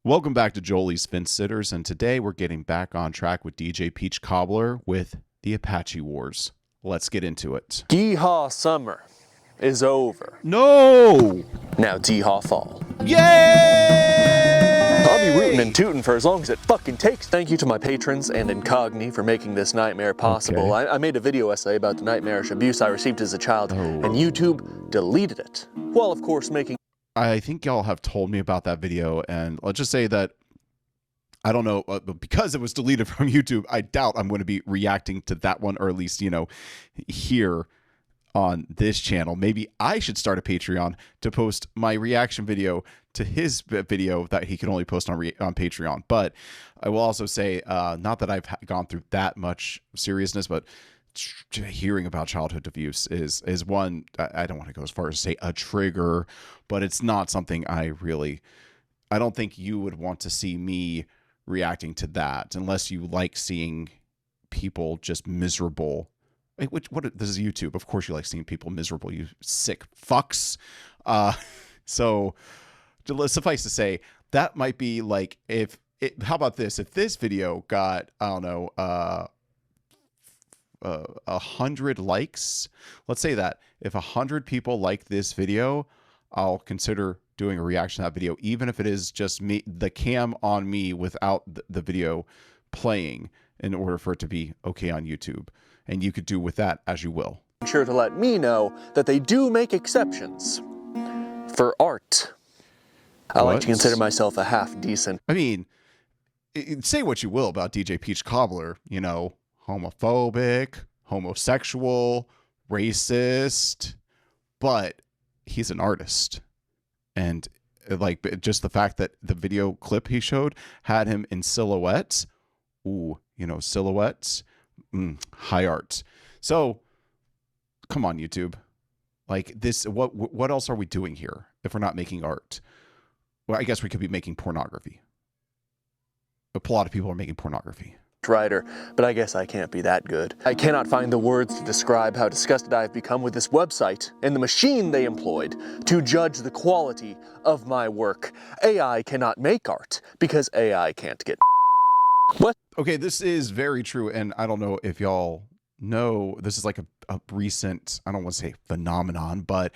Welcome back to Joeelee's Fence Sitters, and today we're getting back on track with DJ Peach Cobbler with the Apache Wars. Let's get into it. Yeehaw summer is over. No! Now Yeehaw fall. Yay! I'll be rooting and tooting for as long as it fucking takes. Thank you to my patrons and Incogni for making this nightmare possible. Okay. I made a video essay about the nightmarish abuse I received as a child, and YouTube deleted it. While of course making... I think y'all have told me about that video, and let's just say that I don't know, because it was deleted from YouTube, I doubt I'm going to be reacting to that one, or at least, here on this channel. Maybe I should start a Patreon to post my reaction video to his video that he can only post on Patreon. But I will also say, not that I've gone through that much seriousness, but hearing about childhood abuse is one, I don't want to go as far as say a trigger, but it's not something I don't think you would want to see me reacting to that unless you like seeing people just miserable. This is YouTube. Of course you like seeing people miserable, you sick fucks. So suffice to say, that might be like, how about this? If this video got, I don't know, 100 likes, let's say that if 100 people like this video, I'll consider doing a reaction to that video, even if it is just me, the cam on me without the video playing, in order for it to be okay on YouTube. And you could do with that as you will. Sure to let me know that they do make exceptions for art. I like to consider myself a half decent. I mean, say what you will about DJ Peach Cobbler, homophobic, homosexual, racist, but he's an artist. And like, just the fact that the video clip he showed had him in silhouettes, silhouettes, high art. So come on, YouTube, like this, what else are we doing here if we're not making art? Well, I guess we could be making pornography. A lot of people are making pornography. Writer, but I guess I can't be that good. I cannot find the words to describe how disgusted I have become with this website and the machine they employed to judge the quality of my work. AI cannot make art because AI can't get what? Okay, this is very true, and I don't know if y'all know, this is like a recent, I don't want to say phenomenon, but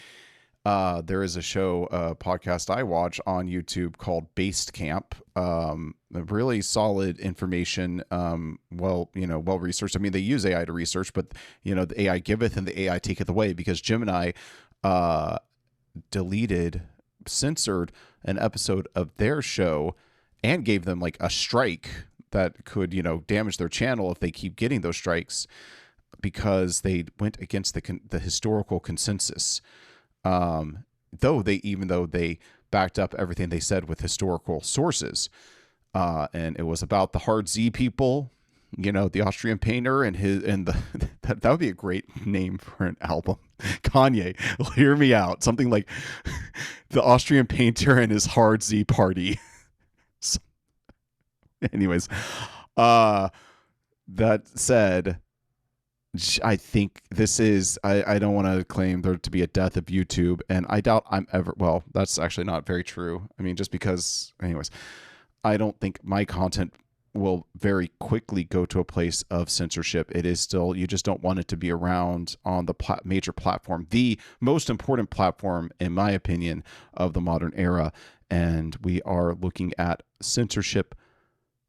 there is a show, a podcast I watch on YouTube called Based Camp. Really solid information, well researched. I mean, they use AI to research, but the AI giveth and the AI taketh away, because Gemini censored an episode of their show and gave them like a strike that could, damage their channel if they keep getting those strikes, because they went against the historical consensus. Even though they backed up everything they said with historical sources. And it was about the hard Z people, the Austrian painter that would be a great name for an album. Kanye, hear me out. Something like the Austrian painter and his hard Z party. So, anyways, that said, I think this is, I don't want to claim there to be a death of YouTube, and I doubt that's actually not very true. I mean, just because, anyways, I don't think my content will very quickly go to a place of censorship. It is still, you just don't want it to be around on the major platform, the most important platform, in my opinion, of the modern era. And we are looking at censorship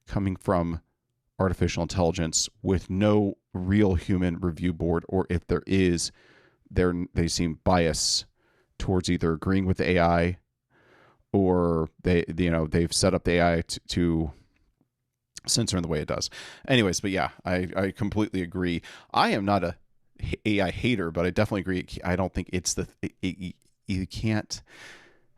coming from artificial intelligence with no real human review board, or if there is, they seem biased towards either agreeing with the AI, or they've set up the AI to censor in the way it does. Anyways, but yeah, I completely agree. I am not a AI hater, but I definitely agree. I don't think it's you can't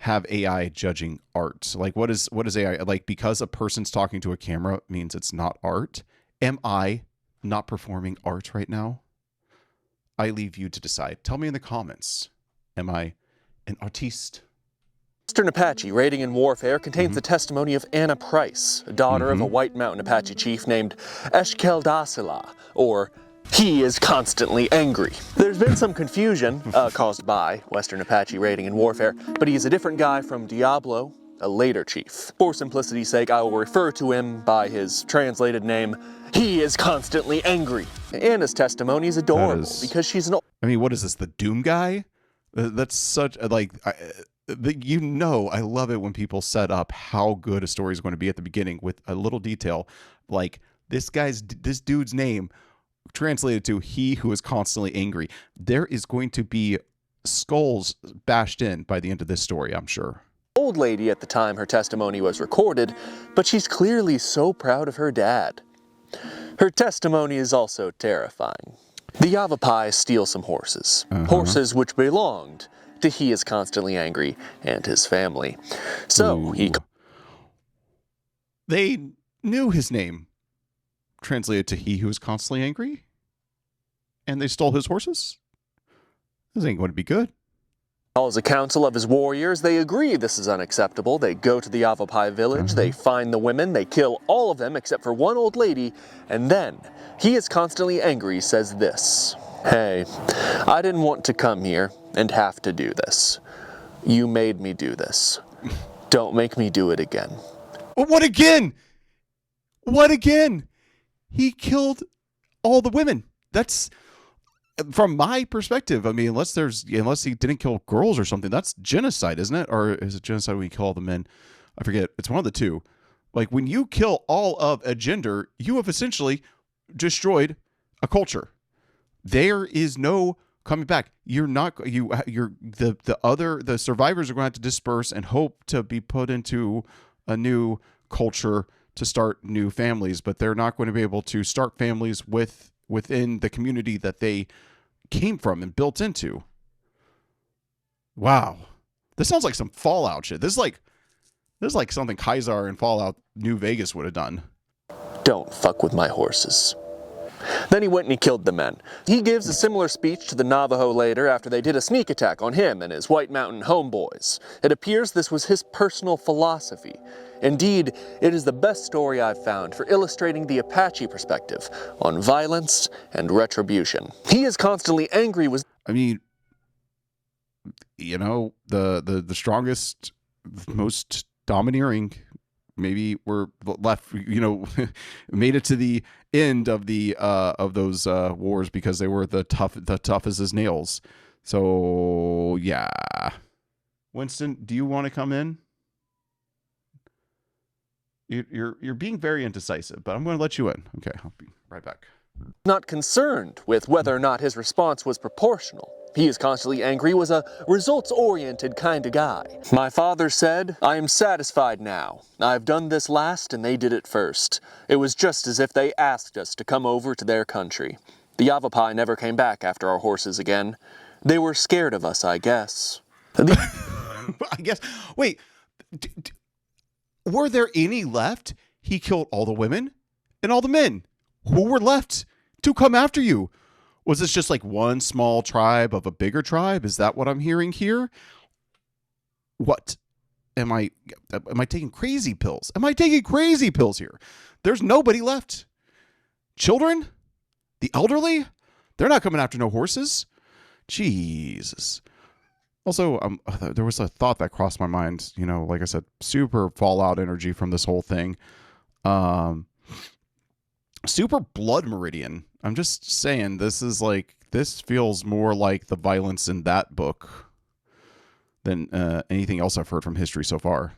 have AI judging art. Like, what is AI? Like, because a person's talking to a camera means it's not art. Am I not performing art right now? I leave you to decide. Tell me in the comments. Am I an artiste? Western Apache Raiding in Warfare contains the testimony of Anna Price, a daughter of a White Mountain Apache chief named Eshkel-Dasila, or He is constantly angry. There's been some confusion caused by Western Apache Raiding in Warfare, but he is a different guy from Diablo, a later chief. For simplicity's sake, I will refer to him by his translated name, He is Constantly Angry. Anna's testimony is adorable because she's an... I mean, what is this, the Doom guy? That's such, like, I love it when people set up how good a story is going to be at the beginning with a little detail. Like, this dude's name translated to He Who Is Constantly Angry. There is going to be skulls bashed in by the end of this story, I'm sure. Old lady at the time her testimony was recorded, but she's clearly so proud of her dad. Her testimony is also terrifying. The Yavapai steal some horses. Horses which belonged to He Is Constantly Angry and his family. So They knew his name translated to He Who Is Constantly Angry? And they stole his horses? This ain't going to be good. Calls a council of his warriors. They agree this is unacceptable. They go to the Yavapai village. They find the women. They kill all of them except for one old lady. And then He Is Constantly Angry says this. Hey, I didn't want to come here and have to do this. You made me do this. Don't make me do it again. What again? What again? He killed all the women. That's, from my perspective, I mean, unless he didn't kill girls or something, that's genocide, isn't it? Or is it genocide when you kill all the men? I forget. It's one of the two. Like, when you kill all of a gender, you have essentially destroyed a culture. There is no coming back. The survivors are going to have to disperse and hope to be put into a new culture to start new families, but they're not going to be able to start families within the community that they came from and built into. Wow. This sounds like some Fallout shit. This is like something Kaiser and Fallout New Vegas would have done. Don't fuck with my horses. Then he went and he killed the men. He gives a similar speech to the Navajo later after they did a sneak attack on him and his White Mountain homeboys. It appears this was his personal philosophy. Indeed, it is the best story I've found for illustrating the Apache perspective on violence and retribution. He Is Constantly Angry was... I mean, you know, the strongest, most domineering, maybe were left, you know, made it to the end of those wars because they were the toughest as nails. So yeah. Winston, do you want to come in? You're being very indecisive, but I'm going to let you in. Okay, I'll be right back. Not concerned with whether or not his response was proportional. He Is Constantly Angry was a results-oriented kind of guy. My father said, I am satisfied now. I've done this last and they did it first. It was just as if they asked us to come over to their country. The Yavapai never came back after our horses again. They were scared of us, I guess. I guess. Wait, were there any left? He killed all the women and all the men. Who were left to come after you? Was this just like one small tribe of a bigger tribe? Is that what I'm hearing here? What? Am I taking crazy pills? Am I taking crazy pills here? There's nobody left. Children? The elderly? They're not coming after no horses. Jesus. Also, there was a thought that crossed my mind. You know, like I said, super Fallout energy from this whole thing. Super blood meridian. I'm just saying, this feels more like the violence in that book than anything else I've heard from history so far.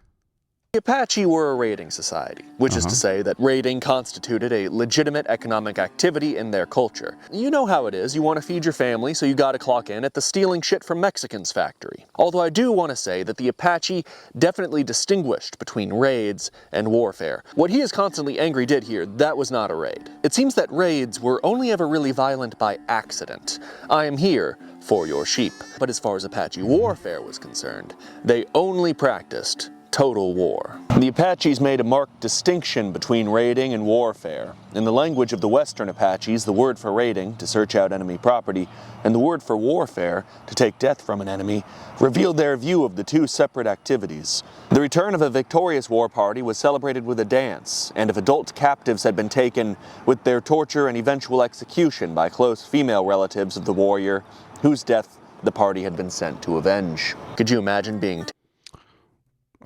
The Apache were a raiding society, which is to say that raiding constituted a legitimate economic activity in their culture. You know how it is. You want to feed your family, so you gotta clock in at the stealing shit from Mexicans factory. Although I do want to say that the Apache definitely distinguished between raids and warfare. What He Is Constantly Angry did here, that was not a raid. It seems that raids were only ever really violent by accident. I am here for your sheep. But as far as Apache warfare was concerned, they only practiced total war. The Apaches made a marked distinction between raiding and warfare. In the language of the Western Apaches, the word for raiding, to search out enemy property, and the word for warfare, to take death from an enemy, revealed their view of the two separate activities. The return of a victorious war party was celebrated with a dance, and if adult captives had been taken, with their torture and eventual execution by close female relatives of the warrior, whose death the party had been sent to avenge. Could you imagine being...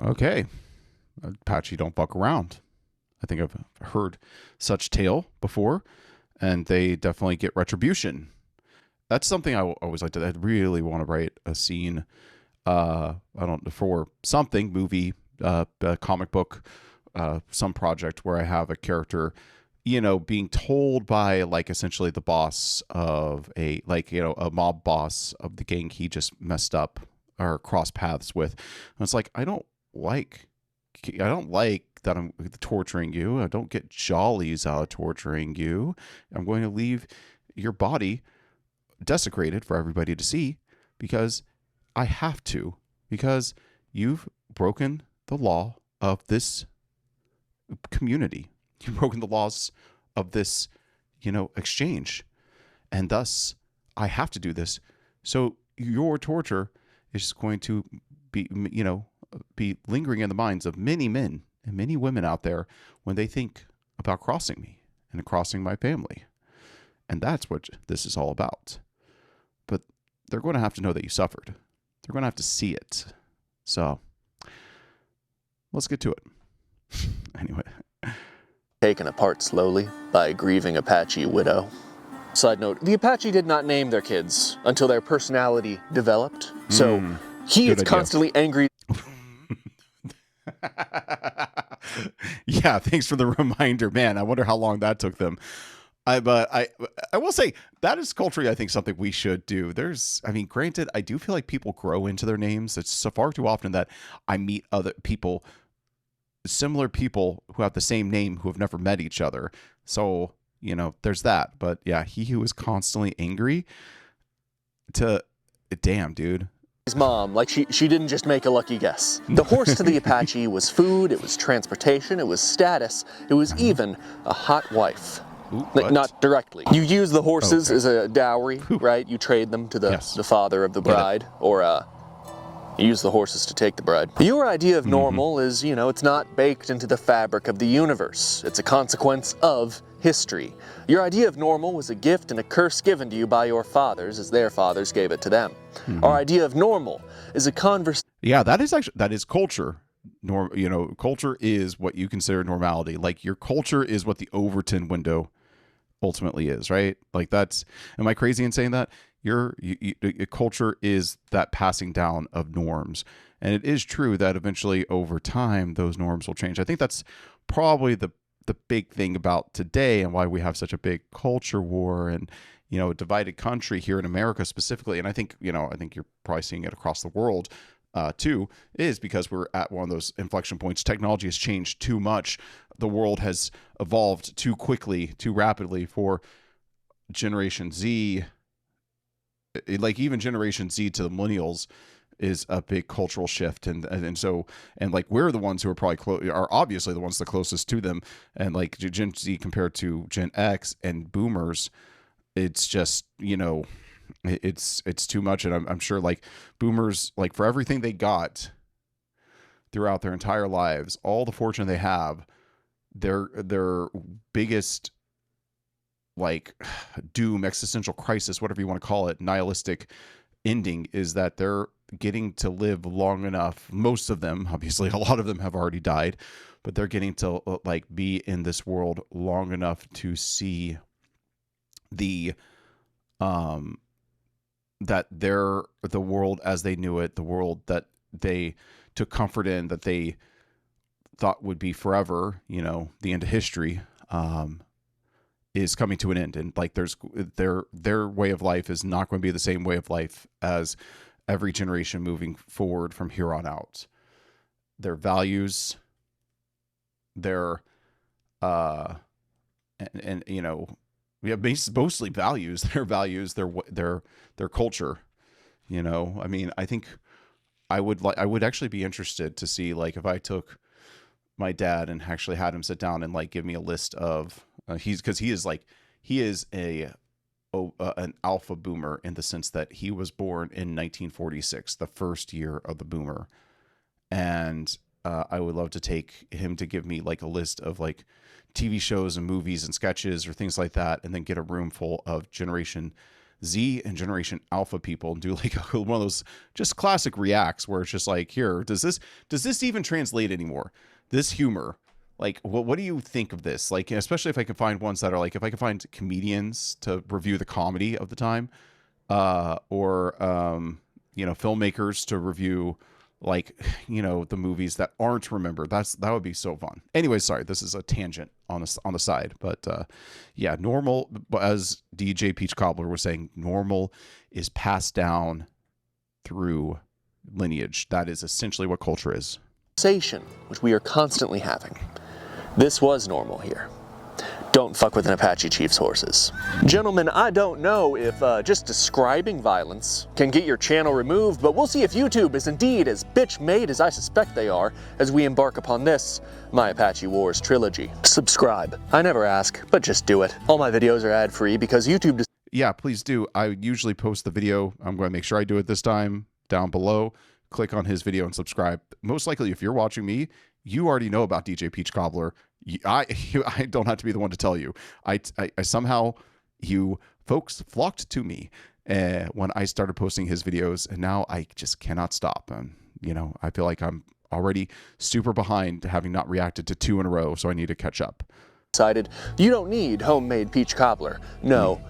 Okay. Apache don't fuck around. I think I've heard such tale before, and they definitely get retribution. That's something I always like to. I really want to write a scene. I don't for something movie, comic book, some project where I have a character, being told by like essentially the boss of a a mob boss of the gang he just messed up or crossed paths with. And it's like I don't like that I'm torturing you. I don't get jollies out of torturing you. I'm going to leave your body desecrated for everybody to see because I have to, because you've broken the law of this community. You've broken the laws of this, exchange. And thus I have to do this. So your torture is going to be, be lingering in the minds of many men and many women out there when they think about crossing me and crossing my family. And that's what this is all about. But they're going to have to know that you suffered. They're going to have to see it. So let's get to it. Anyway. Taken apart slowly by a grieving Apache widow. Side note, the Apache did not name their kids until their personality developed. So he is constantly angry. Yeah, thanks for the reminder, man. I wonder how long that took them. But I will say that is culturally, I think, something we should do. Granted, I do feel like people grow into their names. It's so far too often that I meet other people, similar people who have the same name who have never met each other. So, there's that. But yeah, he who is constantly angry damn, dude. His mom, like she didn't just make a lucky guess. The horse to the Apache was food, it was transportation, it was status, it was even a hot wife. Ooh, not directly. You use the horses as a dowry, right? You trade them to the father of the bride, or you use the horses to take the bride. Your idea of normal is, it's not baked into the fabric of the universe. It's a consequence of history. Your idea of normal was a gift and a curse given to you by your fathers as their fathers gave it to them. Our idea of normal is a Yeah, that is culture. Culture is what you consider normality. Like your culture is what the Overton window ultimately is, right? Like am I crazy in saying that? Your culture is that passing down of norms. And it is true that eventually over time, those norms will change. I think that's probably the big thing about today and why we have such a big culture war and, a divided country here in America specifically. And I think you're probably seeing it across the world too, is because we're at one of those inflection points. Technology has changed too much. The world has evolved too quickly, too rapidly for Generation Z. Like even Generation Z to the millennials is a big cultural shift. And so like we're the ones who are probably are obviously the ones the closest to them. And like Gen Z compared to Gen X and boomers, it's just, it's too much. And I'm sure like boomers, like for everything they got throughout their entire lives, all the fortune they have, their biggest like doom, existential crisis, whatever you want to call it, nihilistic ending is that they're getting to live long enough. Most of them, obviously a lot of them have already died, but they're getting to like be in this world long enough to see the that the world as they knew it, the world that they took comfort in, that they thought would be forever, the end of history, is coming to an end. And like their way of life is not going to be the same way of life as every generation moving forward from here on out. Their values, their mostly values, their culture, I think I would actually be interested to see, like, if I took my dad and actually had him sit down and like give me a list of he is an alpha boomer in the sense that he was born in 1946, the first year of the boomer. And I would love to take him to give me like a list of like TV shows and movies and sketches or things like that, and then get a room full of Generation Z and Generation Alpha people and do like one of those just classic reacts where it's just like, here, does this even translate anymore? this humor, like, what do you think of this? Like, especially if I can find ones that are like, if I can find comedians to review the comedy of the time, or filmmakers to review, like, the movies that aren't remembered. That would be so fun. Anyway, sorry, this is a tangent on the side, but yeah, normal, as DJ Peach Cobbler was saying, normal is passed down through lineage. That is essentially what culture is. Which we are constantly having. This was normal here. Don't fuck with an Apache chief's horses. Gentlemen, I don't know if just describing violence can get your channel removed, but we'll see if YouTube is indeed as bitch-made as I suspect they are as we embark upon this, my Apache Wars trilogy. Subscribe. I never ask, but just do it. All my videos are ad-free because YouTube does. Yeah, please do. I usually post the video. I'm going to make sure I do it this time down below. Click on his video and subscribe. Most likely, if you're watching me, you already know about DJ Peach Cobbler. I don't have to be the one to tell you. I somehow, you folks flocked to me when I started posting his videos, and now I just cannot stop. I feel like I'm already super behind, having not reacted to 2 in a row, so I need to catch up. Decided you don't need homemade peach cobbler. No,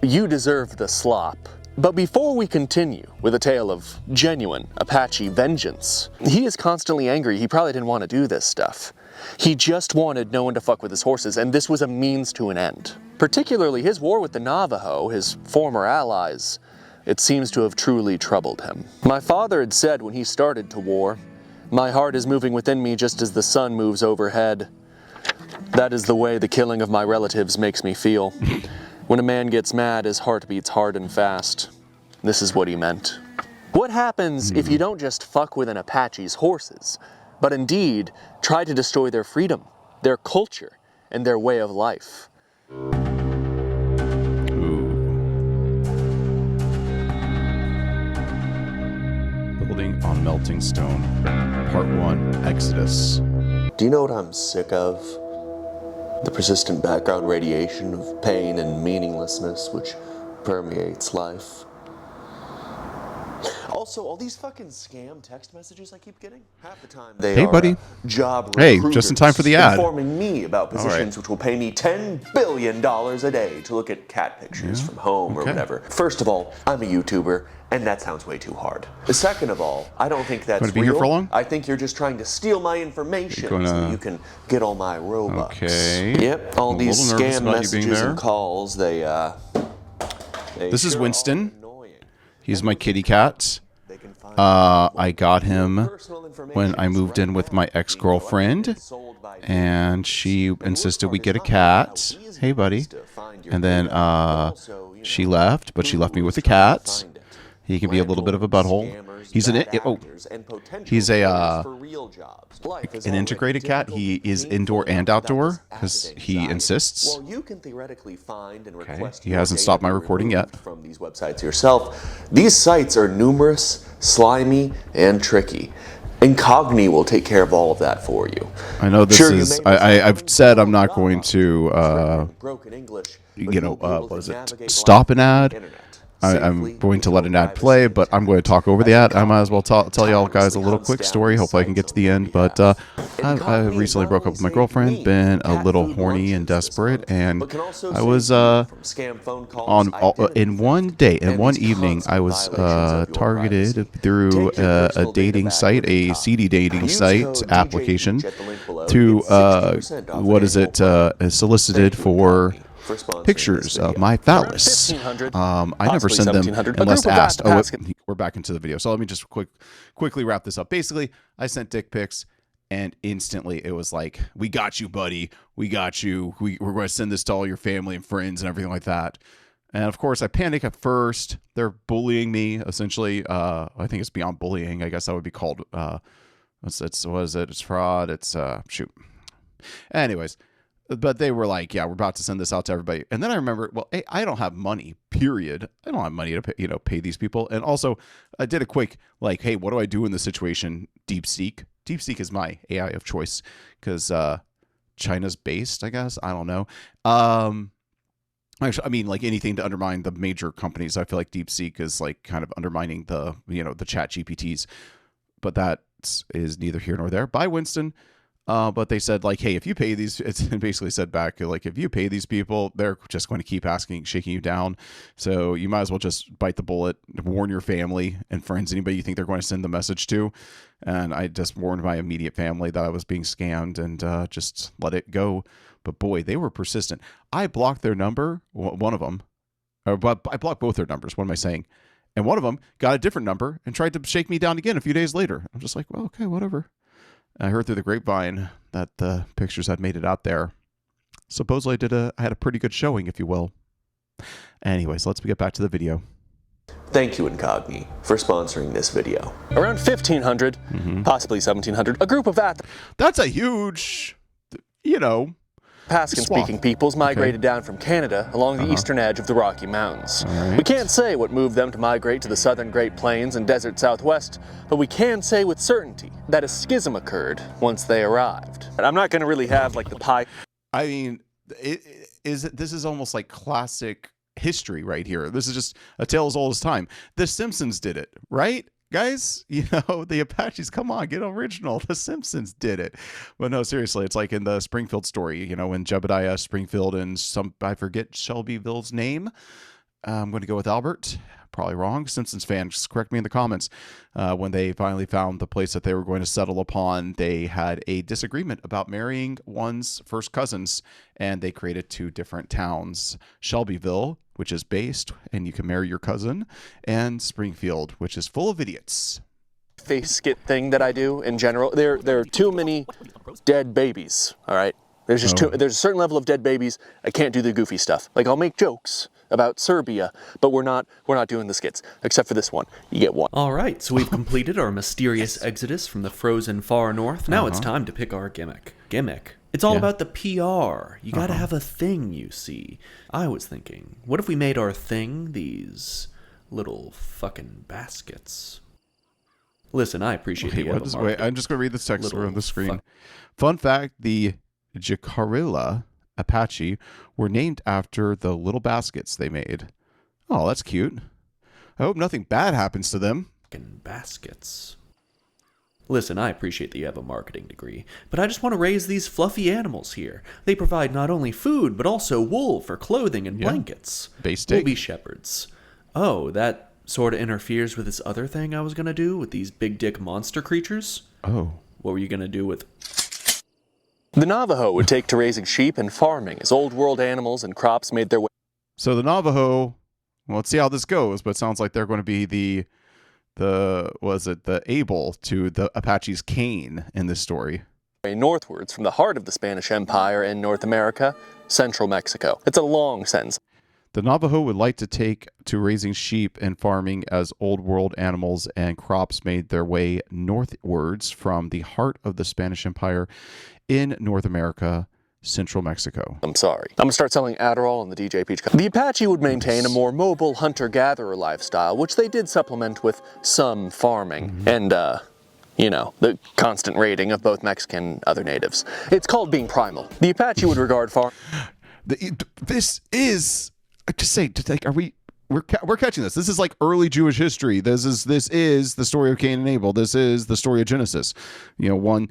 you deserve the slop. But before we continue with a tale of genuine Apache vengeance, he is constantly angry. He probably didn't want to do this stuff. He just wanted no one to fuck with his horses, and this was a means to an end. Particularly his war with the Navajo, his former allies, it seems to have truly troubled him. My father had said when he started to war, "My heart is moving within me just as the sun moves overhead. That is the way the killing of my relatives makes me feel. When a man gets mad, his heart beats hard and fast." This is what he meant. What happens if you don't just fuck with an Apache's horses, but indeed try to destroy their freedom, their culture, and their way of life? Building on Melting Stone, Part 1, Exodus. Do you know what I'm sick of? The persistent background radiation of pain and meaninglessness which permeates life. Also, all these fucking scam text messages I keep getting, half the time they are buddy. Job Hey, just in time for the ad. Informing me about positions which will pay me $10 billion a day to look at cat pictures from home or whatever. First of all, I'm a YouTuber, and that sounds way too hard. Second of all, I don't think that's Gonna be here for long? I think you're just trying to steal my information so that you can get all my Robux. Okay. Yep, all these scam messages and calls, they This is sure Winston. are annoying. He's my kitty cat. I got him when I moved in with my ex-girlfriend, and she insisted we get a cat. Hey, buddy. And then she left, but she left me with a cat. He can be a little bit of a butthole. He's an integrated cat. He is indoor and outdoor because he insists. Okay. He hasn't stopped my recording yet. From these websites yourself. These sites are numerous, slimy, and tricky. Incogni will take care of all of that for you. I know this is. I've said I'm not going to. What is it? Stop an ad. I'm going to let an ad play, but I'm going to talk over the ad. I might as well tell y'all guys a little quick story. Hopefully I can get to the end. But I recently broke up with my girlfriend, been a little horny and desperate, and I was in one day, in one evening, I was targeted through a dating site, a seedy dating site application, to solicited for pictures of my phallus. I never send them unless asked. Oh, we're back into the video. So let me just quickly wrap this up. Basically, I sent dick pics, and instantly it was like, "We got you, buddy. We got you. We're going to send this to all your family and friends and everything like that." And of course, I panic at first. They're bullying me, essentially. I think it's beyond bullying. I guess that would be called. What is it? It's fraud. It's shoot. Anyways. But they were like, "Yeah, we're about to send this out to everybody." And then I remember, well, hey, I don't have money, period. I don't have money to pay these people. And also, I did a quick, like, hey, what do I do in this situation? DeepSeek. DeepSeek is my AI of choice because China's based, I guess. I don't know. Actually, I mean, like anything to undermine the major companies. I feel like DeepSeek is like kind of undermining the chat GPTs. But that is neither here nor there. Bye, Winston. But they said, like, hey, if you pay these, it basically said back, like, if you pay these people, they're just going to keep shaking you down. So you might as well just bite the bullet, warn your family and friends, anybody you think they're going to send the message to. And I just warned my immediate family that I was being scammed and just let it go. But boy, they were persistent. I blocked their number, one of them. But I blocked both their numbers. What am I saying? And one of them got a different number and tried to shake me down again a few days later. I'm just like, well, okay, whatever. I heard through the grapevine that the pictures had made it out there. Supposedly I had a pretty good showing, if you will. Anyways, let's get back to the video. Thank you, Incogni, for sponsoring this video. Around 1500, possibly 1700, a group of That's a huge, Pascan-speaking peoples migrated down from Canada along the eastern edge of the Rocky Mountains. Right. We can't say what moved them to migrate to the southern Great Plains and desert Southwest, but we can say with certainty that a schism occurred once they arrived. And I'm not going to really have like the pie. I mean, this is almost like classic history right here. This is just a tale as old as time. The Simpsons did it, right? Guys, the Apaches, come on, get original. The Simpsons did it. But no, seriously, it's like in the Springfield story, when Jebediah Springfield and I forget Shelbyville's name. I'm going to go with Albert. Probably wrong. Simpsons fans, correct me in the comments. When they finally found the place that they were going to settle upon, they had a disagreement about marrying one's first cousins, and they created two different towns. Shelbyville, which is based, and you can marry your cousin, and Springfield, which is full of idiots. Face skit thing that I do in general. There are too many dead babies, all right? There's just there's a certain level of dead babies. I can't do the goofy stuff. Like, I'll make jokes about Serbia, but we're not doing the skits, except for this one. You get one. All right, so we've completed our mysterious exodus from the frozen far north. Now it's time to pick our gimmick. It's all about the PR. You gotta have a thing, you see. I was thinking, what if we made our thing these little fucking baskets? Listen, I appreciate wait, I'm just gonna read this text on the screen. Fun fact, the Jicarilla Apache were named after the little baskets they made. Oh, that's cute. I hope nothing bad happens to them. Fucking baskets. Listen, I appreciate that you have a marketing degree, but I just want to raise these fluffy animals here. They provide not only food, but also wool for clothing and blankets. Basic. We'll be shepherds. Oh, that sort of interferes with this other thing I was going to do with these big dick monster creatures? Oh. What were you going to do with... The Navajo would take to raising sheep and farming as old world animals and crops made their way. So the Navajo, well, let's see how this goes, but it sounds like they're going to be the Abel to the Apache's Cain in this story. Northwards from the heart of the Spanish Empire in North America, central Mexico. It's a long sentence. The Navajo would like to take to raising sheep and farming as old world animals and crops made their way northwards from the heart of the Spanish Empire in North America, central Mexico. I'm sorry. I'm going to start selling Adderall on the DJ Peach. The Apache would maintain a more mobile hunter-gatherer lifestyle, which they did supplement with some farming and, the constant raiding of both Mexican and other natives. It's called being primal. The Apache would regard This is... I just say, we're catching this. This is like early Jewish history. This is the story of Cain and Abel. This is the story of Genesis. If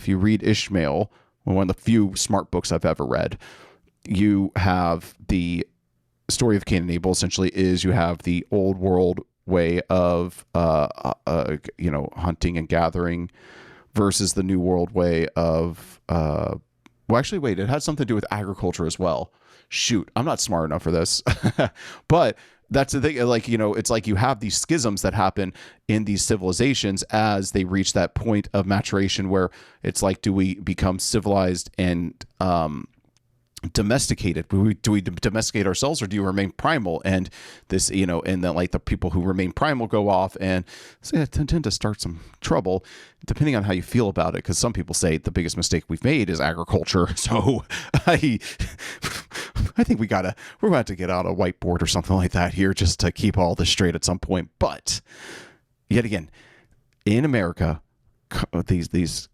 you read Ishmael, one of the few smart books I've ever read, you have the story of Cain and Abel. Essentially, is you have the old world way of hunting and gathering versus the new world way of it had something to do with agriculture as well. Shoot, I'm not smart enough for this. But that's the thing. Like, it's like you have these schisms that happen in these civilizations as they reach that point of maturation where it's like, do we become civilized and domesticated? Do we domesticate ourselves, or do you remain primal? And this, and then like the people who remain primal go off and tend to start some trouble, depending on how you feel about it. Because some people say the biggest mistake we've made is agriculture. So I think we're going to have to get out a whiteboard or something like that here just to keep all this straight at some point. But yet again, in America, these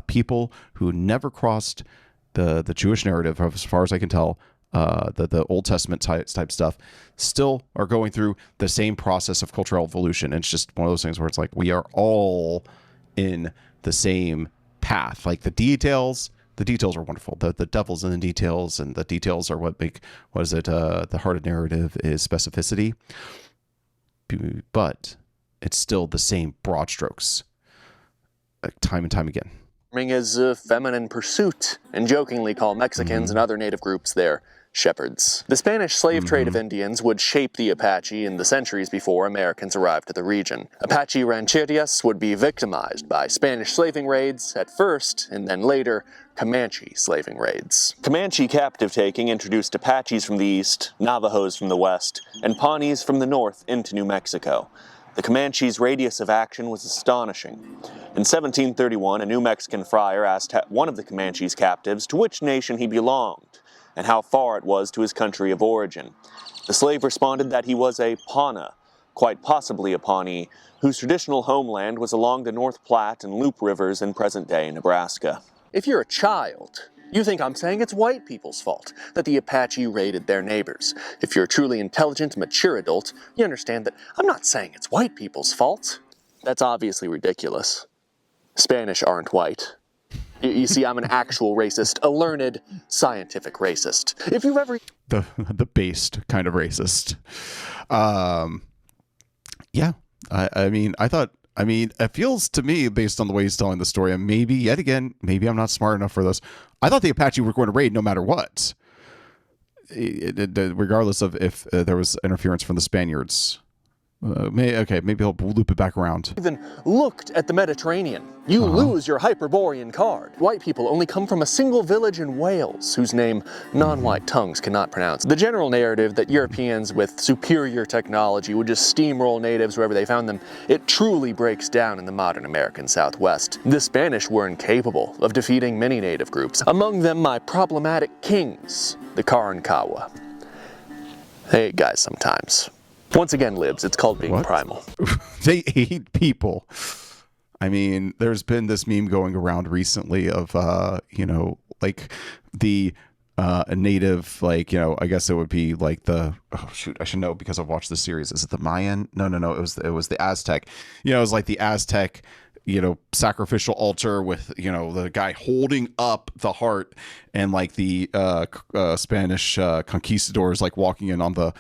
people who never crossed the Jewish narrative, as far as I can tell, the Old Testament type stuff, still are going through the same process of cultural evolution. And it's just one of those things where it's like we are all in the same path. Like the details are wonderful. The devil's in the details, and the details are what make, the heart of narrative is specificity. But it's still the same broad strokes, time and time again. Is a feminine pursuit, and jokingly call Mexicans and other native groups their shepherds. The Spanish slave trade of Indians would shape the Apache in the centuries before Americans arrived to the region. Apache rancherias would be victimized by Spanish slaving raids at first, and then later, Comanche slaving raids. Comanche captive taking introduced Apaches from the east, Navajos from the west, and Pawnees from the north into New Mexico. The Comanche's radius of action was astonishing. In 1731, a New Mexican friar asked one of the Comanche's captives to which nation he belonged, and how far it was to his country of origin. The slave responded that he was a Pawnee, quite possibly a Pawnee, whose traditional homeland was along the North Platte and Loup Rivers in present-day Nebraska. If you're a child, you think I'm saying it's white people's fault that the Apache raided their neighbors. If you're a truly intelligent, mature adult, you understand that I'm not saying it's white people's fault. That's obviously ridiculous. Spanish aren't white. You see, I'm an actual racist, a learned, scientific racist. If you've ever... The based kind of racist. Yeah. I mean, it feels to me, based on the way he's telling the story, and maybe I'm not smart enough for this. I thought the Apache were going to raid no matter what, regardless of if there was interference from the Spaniards. Maybe he'll loop it back around. Even looked at the Mediterranean. You lose your Hyperborean card. White people only come from a single village in Wales, whose name non-white tongues cannot pronounce. The general narrative that Europeans with superior technology would just steamroll natives wherever they found them, it truly breaks down in the modern American Southwest. The Spanish were incapable of defeating many native groups, among them my problematic kings, the Karankawa. They ate guys sometimes. Once again, Libs, it's called being primal. They ate people. I mean, there's been this meme going around recently of, like the native, like, I guess it would be like I should know because I've watched the series. Is it the Mayan? No. It was the Aztec. It was like the Aztec, sacrificial altar with, the guy holding up the heart, and like the Spanish conquistadors like walking in on the,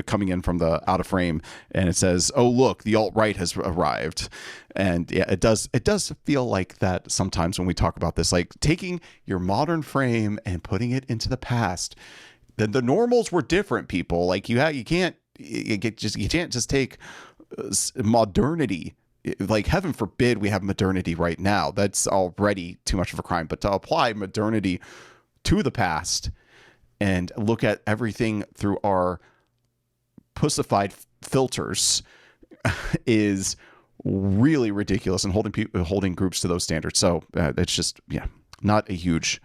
coming in from the out of frame, and it says, "Oh look, the alt-right has arrived." And yeah, it does feel like that sometimes when we talk about this, like taking your modern frame and putting it into the past. The normals were different, people. Like you can't just take modernity. Like, heaven forbid we have modernity right now. That's already too much of a crime. But to apply modernity to the past and look at everything through our pussified filters is really ridiculous, and holding groups to those standards. So it's just, not a huge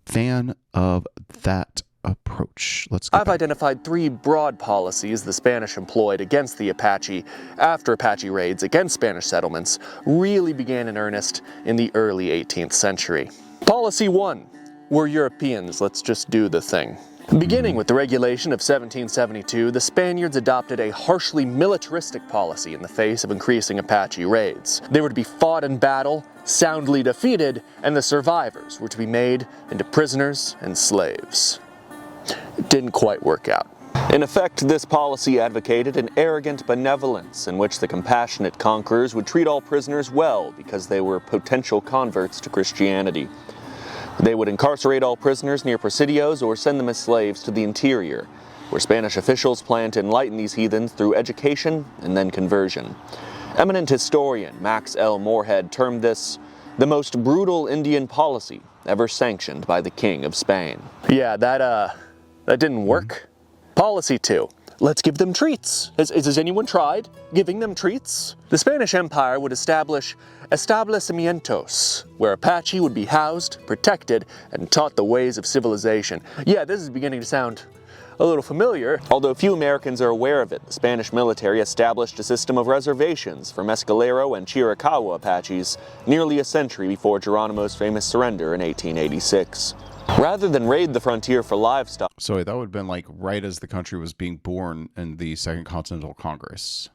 fan of that approach. I've identified 3 broad policies the Spanish employed against the Apache after Apache raids against Spanish settlements really began in earnest in the early 18th century. Policy 1. We're Europeans, let's just do the thing. Beginning with the regulation of 1772, the Spaniards adopted a harshly militaristic policy in the face of increasing Apache raids. They were to be fought in battle, soundly defeated, and the survivors were to be made into prisoners and slaves. It didn't quite work out. In effect, this policy advocated an arrogant benevolence in which the compassionate conquerors would treat all prisoners well because they were potential converts to Christianity. They would incarcerate all prisoners near presidios or send them as slaves to the interior, where Spanish officials planned to enlighten these heathens through education and then conversion. Eminent historian Max L. Moorhead termed this the most brutal Indian policy ever sanctioned by the King of Spain. Yeah, that didn't work. Policy 2. Let's give them treats. Has anyone tried giving them treats? The Spanish Empire would establish establecimientos, where Apache would be housed, protected, and taught the ways of civilization. Yeah, this is beginning to sound a little familiar. Although few Americans are aware of it, the Spanish military established a system of reservations for Mescalero and Chiricahua Apaches nearly a century before Geronimo's famous surrender in 1886. Rather than raid the frontier for livestock... So that would have been like right as the country was being born in the Second Continental Congress.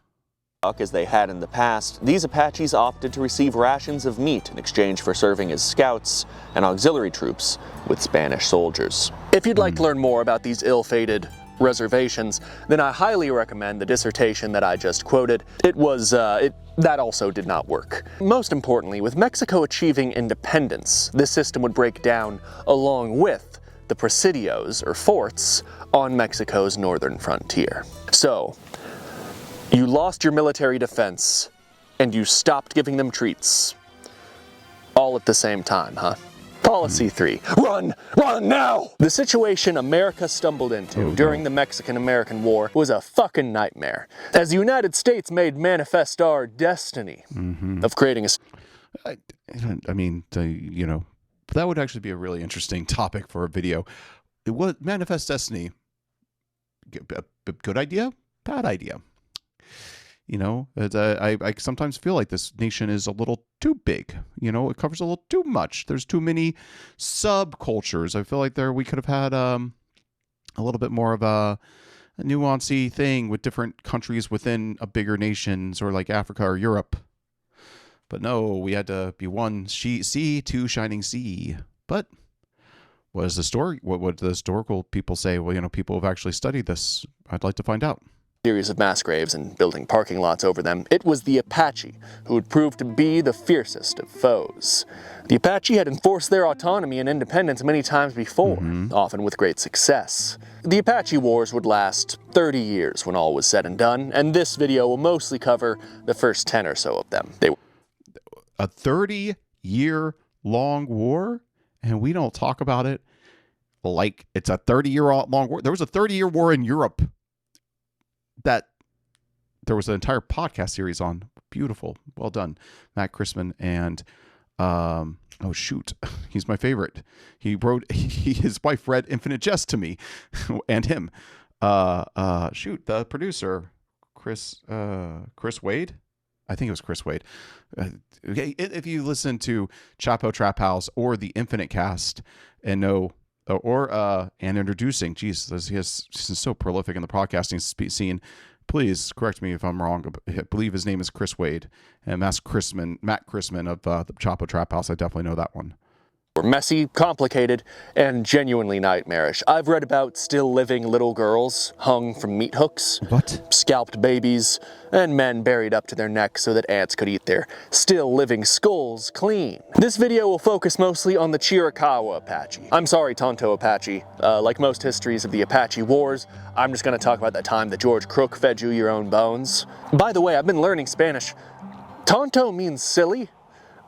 as they had in the past, these Apaches opted to receive rations of meat in exchange for serving as scouts and auxiliary troops with Spanish soldiers. If you'd like to learn more about these ill-fated reservations, then I highly recommend the dissertation that I just quoted. That also did not work. Most importantly, with Mexico achieving independence, this system would break down along with the presidios, or forts, on Mexico's northern frontier. So, you lost your military defense, and you stopped giving them treats. All at the same time, huh? Policy 3. Run! Run now! The situation America stumbled into during the Mexican-American War was a fucking nightmare, as the United States made manifest our destiny of creating a... that would actually be a really interesting topic for a video. It was manifest destiny. Good idea? Bad idea. I sometimes feel like this nation is a little too big. It covers a little too much. There's too many subcultures. I feel like we could have had a little bit more of a nuancy thing with different countries within a bigger nations, or like Africa or Europe. But no, we had to be one sea, two shining sea. But what is the story? What would the historical people say? Well, people have actually studied this. I'd like to find out. Series of mass graves and building parking lots over them, it was the Apache who would prove to be the fiercest of foes. The Apache had enforced their autonomy and independence many times before, often with great success. The Apache Wars would last 30 years when all was said and done, and this video will mostly cover the first 10 or so of them. A 30-year-long war, and we don't talk about it like it's a 30-year-long war. There was a 30-year war in Europe that there was an entire podcast series on. Beautiful. Well done, Matt Chrisman. And he's my favorite. His wife read Infinite Jest to me and him. The producer, Chris Wade. I think it was Chris Wade. If you listen to Chapo Trap House or the Infinite Cast and know, and introducing, Jesus, he is so prolific in the podcasting scene. Please correct me if I'm wrong. I believe his name is Chris Wade, and Matt Chrisman of the Chapo Trap House. I definitely know that one. Were messy, complicated, and genuinely nightmarish. I've read about still living little girls hung from meat hooks, scalped babies, and men buried up to their necks so that ants could eat their still living skulls clean. This video will focus mostly on the Chiricahua Apache. I'm sorry, Tonto Apache. Like most histories of the Apache Wars, I'm just going to talk about that time that George Crook fed you your own bones. By the way, I've been learning Spanish. Tonto means silly.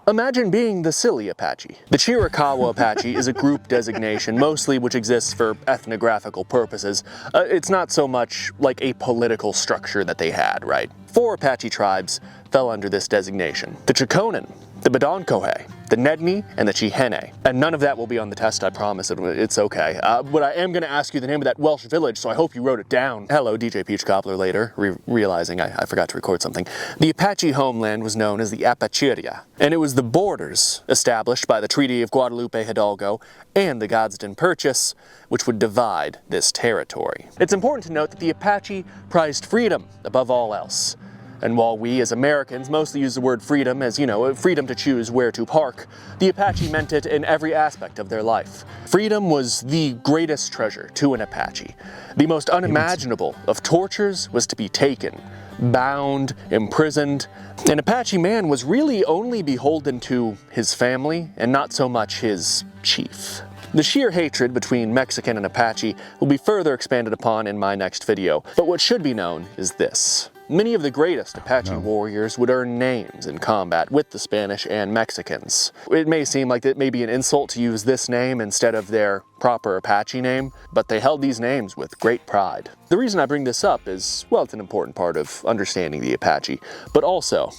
Imagine being the silly Apache. The Chiricahua Apache is a group designation, mostly which exists for ethnographical purposes. It's not so much like a political structure that they had, right? 4 Apache tribes fell under this designation: the Chokonen, the Badonkohe, the Nedni, and the Chihene. And none of that will be on the test, I promise. It's okay. But I am going to ask you the name of that Welsh village, so I hope you wrote it down. Hello, DJ Peach Cobbler later, realizing I forgot to record something. The Apache homeland was known as the Apachiria, and it was the borders established by the Treaty of Guadalupe Hidalgo and the Gadsden Purchase, which would divide this territory. It's important to note that the Apache prized freedom above all else. And while we as Americans mostly use the word freedom as, freedom to choose where to park, the Apache meant it in every aspect of their life. Freedom was the greatest treasure to an Apache. The most unimaginable of tortures was to be taken, bound, imprisoned. An Apache man was really only beholden to his family and not so much his chief. The sheer hatred between Mexican and Apache will be further expanded upon in my next video, but what should be known is this. Many of the greatest Apache warriors would earn names in combat with the Spanish and Mexicans. It may seem like it may be an insult to use this name instead of their proper Apache name, but they held these names with great pride. The reason I bring this up is, well, it's an important part of understanding the Apache, but also,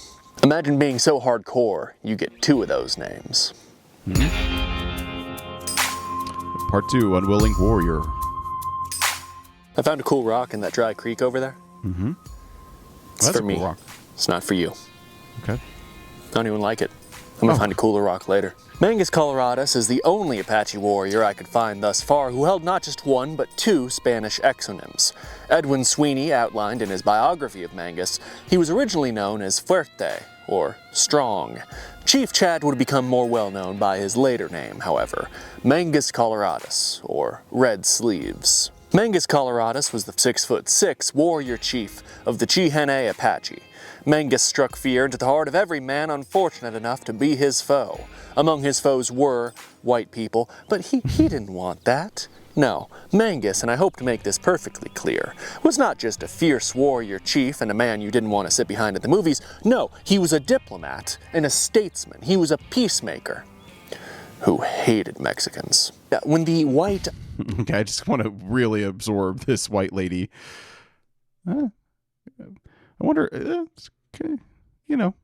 imagine being so hardcore you get 2 of those names. Part 2, Unwilling Warrior. I found a cool rock in that dry creek over there. It's That's for a me. cool rock. It's not for you. Okay. I don't even like it. I'm gonna find a cooler rock later. Mangus Coloradus is the only Apache warrior I could find thus far who held not just one, but two Spanish exonyms. Edwin Sweeney outlined in his biography of Mangus, he was originally known as Fuerte, or Strong. Chief Chad would become more well known by his later name, however, Mangus Coloradus, or Red Sleeves. Mangus Coloradus was the 6'6" warrior chief of the Chihenne Apache. Mangus struck fear into the heart of every man unfortunate enough to be his foe. Among his foes were white people, but he didn't want that. No, Mangus, and I hope to make this perfectly clear, was not just a fierce warrior chief and a man you didn't want to sit behind at the movies. No, he was a diplomat and a statesman. He was a peacemaker who hated Mexicans. When the white... Okay, I just want to really absorb this white lady. I wonder, okay, you know,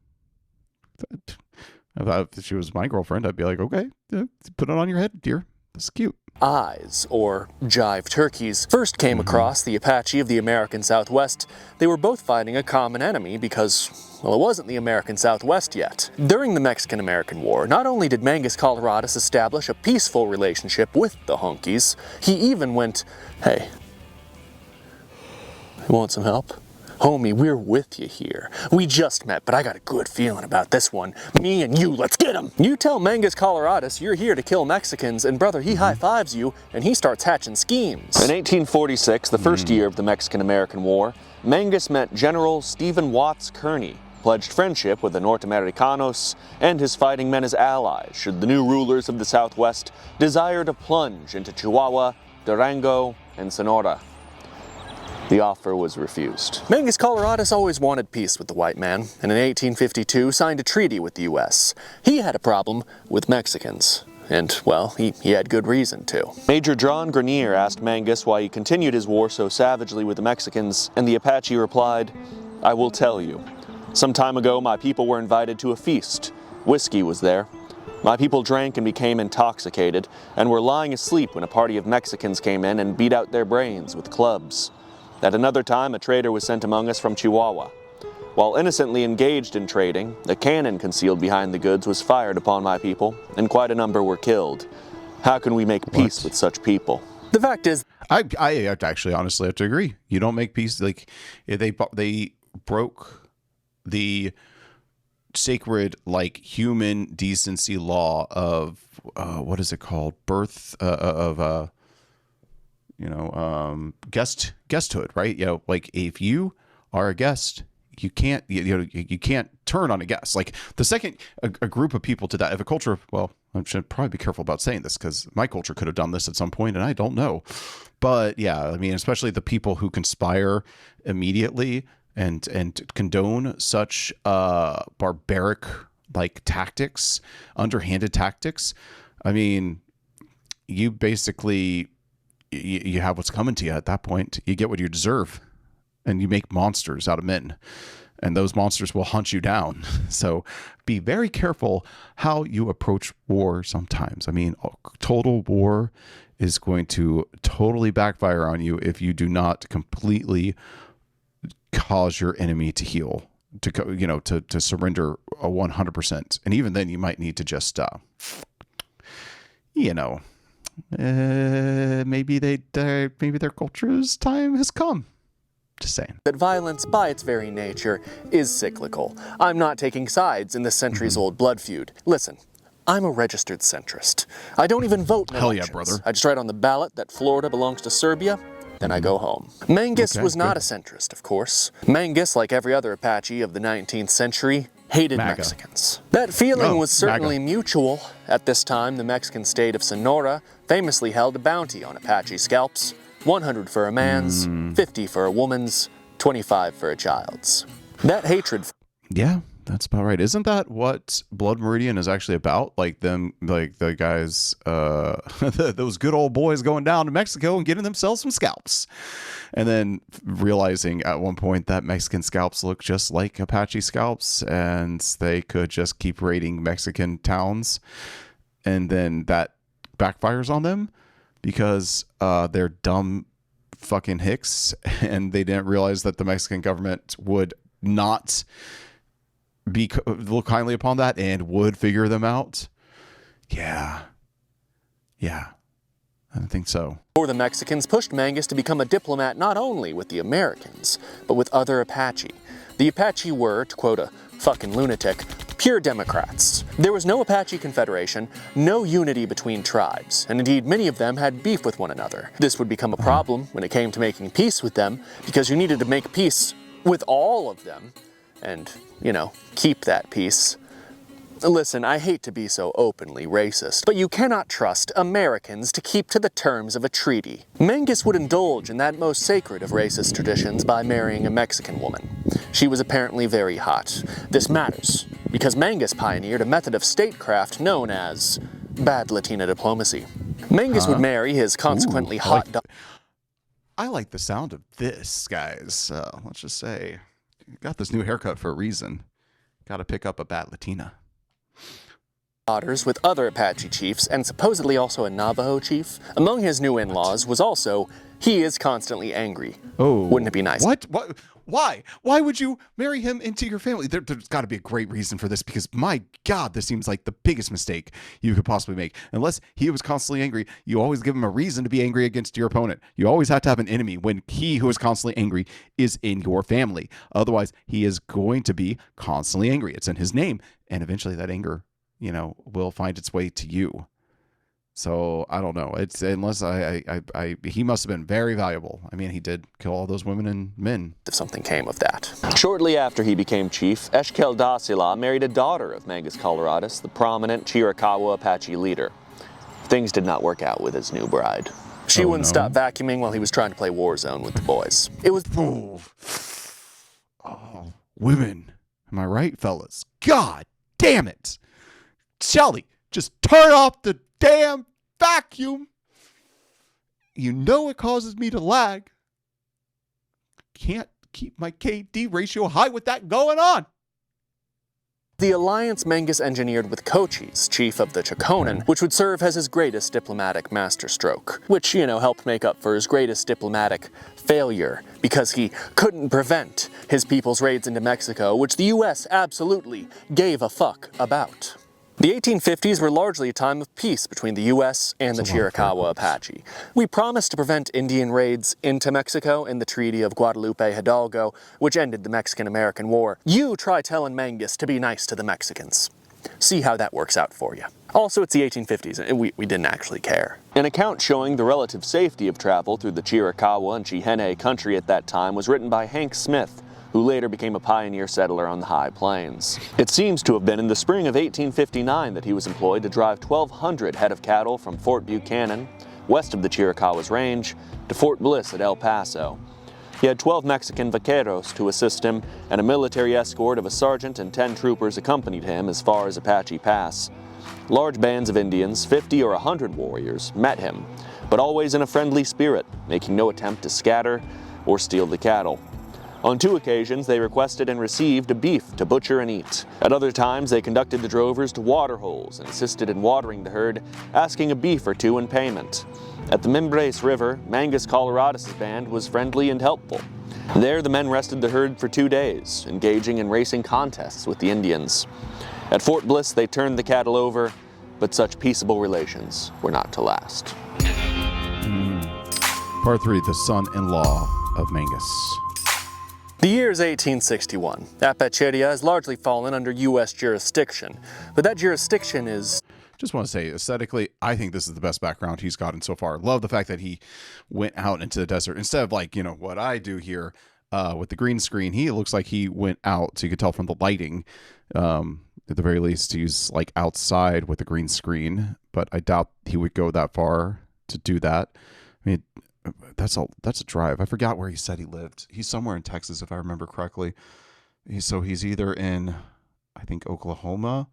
if she was my girlfriend, I'd be like, okay, put it on your head, dear. That's cute. Eyes, or jive turkeys, first came across the Apache of the American Southwest. They were both fighting a common enemy because, well, it wasn't the American Southwest yet. During the Mexican-American War, not only did Mangus Coloradus establish a peaceful relationship with the Honkies, he even went, hey, you want some help? Homie, we're with you here. We just met, but I got a good feeling about this one. Me and you, let's get him! You tell Mangus Coloradus you're here to kill Mexicans, and brother, he high-fives you, and he starts hatching schemes. In 1846, the first year of the Mexican-American War, Mangus met General Stephen Watts Kearny, pledged friendship with the Norte Americanos and his fighting men as allies should the new rulers of the Southwest desire to plunge into Chihuahua, Durango, and Sonora. The offer was refused. Mangus Coloradus always wanted peace with the white man, and in 1852 signed a treaty with the U.S. He had a problem with Mexicans, and, well, he had good reason to. Major John Grenier asked Mangus why he continued his war so savagely with the Mexicans, and the Apache replied, I will tell you. Some time ago, my people were invited to a feast. Whiskey was there. My people drank and became intoxicated, and were lying asleep when a party of Mexicans came in and beat out their brains with clubs. At another time, a trader was sent among us from Chihuahua. While innocently engaged in trading, a cannon concealed behind the goods was fired upon my people, and quite a number were killed. How can we make peace with such people? The fact is, I actually honestly have to agree. You don't make peace. Like, they broke the sacred, like, human decency law of what is it called? Guesthood, right? You know, like, if you are a guest, you can't turn on a guest. Like, the second a group of people did that, if a culture, well, I should probably be careful about saying this because my culture could have done this at some point and I don't know. But yeah, I mean, especially the people who conspire immediately and condone such barbaric, like, tactics, underhanded tactics. I mean, you basically, you have what's coming to you at that point. You get what you deserve, and you make monsters out of men, and those monsters will hunt you down. So be very careful how you approach war sometimes. I mean, total war is going to totally backfire on you if you do not completely cause your enemy to heal, to surrender 100%. And even then you might need to just, maybe their culture's time has come. Just saying. That violence, by its very nature, is cyclical. I'm not taking sides in this centuries-old blood feud. Listen, I'm a registered centrist. I don't even vote in elections. Hell yeah, brother. I just write on the ballot that Florida belongs to Serbia, then I go home. Mangus was not a centrist, of course. Mangus, like every other Apache of the 19th century, hated Mexicans. That feeling was certainly mutual. At this time, the Mexican state of Sonora famously held a bounty on Apache scalps. 100 for a man's, 50 for a woman's, 25 for a child's. That hatred... Yeah, that's about right. Isn't that what Blood Meridian is actually about? Like the guys, those good old boys going down to Mexico and getting themselves some scalps. And then realizing at one point that Mexican scalps look just like Apache scalps, and they could just keep raiding Mexican towns. And then that backfires on them because they're dumb fucking hicks, and they didn't realize that the Mexican government would not look kindly upon that and would figure them out. Yeah, I think so. Or the Mexicans pushed Mangus to become a diplomat not only with the Americans, but with other Apache. The Apache were, to quote a fucking lunatic, pure Democrats. There was no Apache Confederation, no unity between tribes, and indeed many of them had beef with one another. This would become a problem when it came to making peace with them, because you needed to make peace with all of them, and, keep that peace. Listen, I hate to be so openly racist, but you cannot trust Americans to keep to the terms of a treaty. Mangus would indulge in that most sacred of racist traditions by marrying a Mexican woman. She was apparently very hot. This matters, because Mangus pioneered a method of statecraft known as bad Latina diplomacy. Mangus would marry his consequently hot I like the sound of this, guys. Let's just say, got this new haircut for a reason. Got to pick up a bad Latina. daughters with other Apache chiefs and supposedly also a Navajo chief. Among his new in-laws was also He-Is-Constantly Angry. Oh. Wouldn't it be nice? What? Why? Why would you marry him into your family? There's got to be a great reason for this, because my God, this seems like the biggest mistake you could possibly make. Unless he was constantly angry, you always give him a reason to be angry against your opponent. You always have to have an enemy when he who is constantly angry is in your family. Otherwise, he is going to be constantly angry. It's in his name. And eventually that anger, will find its way to you. So I don't know. It's unless he must have been very valuable. I mean, he did kill all those women and men. If something came of that. Shortly after he became chief, Eshkel Dasila married a daughter of Mangus Coloradus, the prominent Chiricahua Apache leader. Things did not work out with his new bride. She wouldn't stop vacuuming while he was trying to play Warzone with the boys. It was... Oh, women. Am I right, fellas? God damn it. Shelly, just turn off the damn vacuum. It causes me to lag. Can't keep my KD ratio high with that going on. The alliance Mangus engineered with Cochise, chief of the Chokonen, which would serve as his greatest diplomatic masterstroke, which, helped make up for his greatest diplomatic failure, because he couldn't prevent his people's raids into Mexico, which the U.S. absolutely gave a fuck about. The 1850s were largely a time of peace between the U.S. and the Chiricahua Apache. We promised to prevent Indian raids into Mexico in the Treaty of Guadalupe Hidalgo, which ended the Mexican-American War. You try telling Mangus to be nice to the Mexicans. See how that works out for you. Also, it's the 1850s, and we didn't actually care. An account showing the relative safety of travel through the Chiricahua and Chihenne country at that time was written by Hank Smith, who later became a pioneer settler on the High Plains. It seems to have been in the spring of 1859 that he was employed to drive 1,200 head of cattle from Fort Buchanan, west of the Chiricahua's range, to Fort Bliss at El Paso. He had 12 Mexican vaqueros to assist him, and a military escort of a sergeant and 10 troopers accompanied him as far as Apache Pass. Large bands of Indians, 50 or 100 warriors, met him, but always in a friendly spirit, making no attempt to scatter or steal the cattle. On 2 occasions, they requested and received a beef to butcher and eat. At other times, they conducted the drovers to water holes and assisted in watering the herd, asking a beef or 2 in payment. At the Mimbres River, Mangus Coloradus' band was friendly and helpful. There, the men rested the herd for 2 days, engaging in racing contests with the Indians. At Fort Bliss, they turned the cattle over, but such peaceable relations were not to last. Part 3, the son-in-law of Mangus. The year is 1861. Apacheria has largely fallen under U.S. jurisdiction, but that jurisdiction is... Just want to say, aesthetically, I think this is the best background he's gotten so far. Love the fact that he went out into the desert. Instead of what I do here with the green screen, he looks like he went out, so you could tell from the lighting. At the very least, he's outside with the green screen, but I doubt he would go that far to do that. I mean, that's a drive. I forgot where he said he lived. He's somewhere in Texas, if I remember correctly. He's either in, I think, Oklahoma,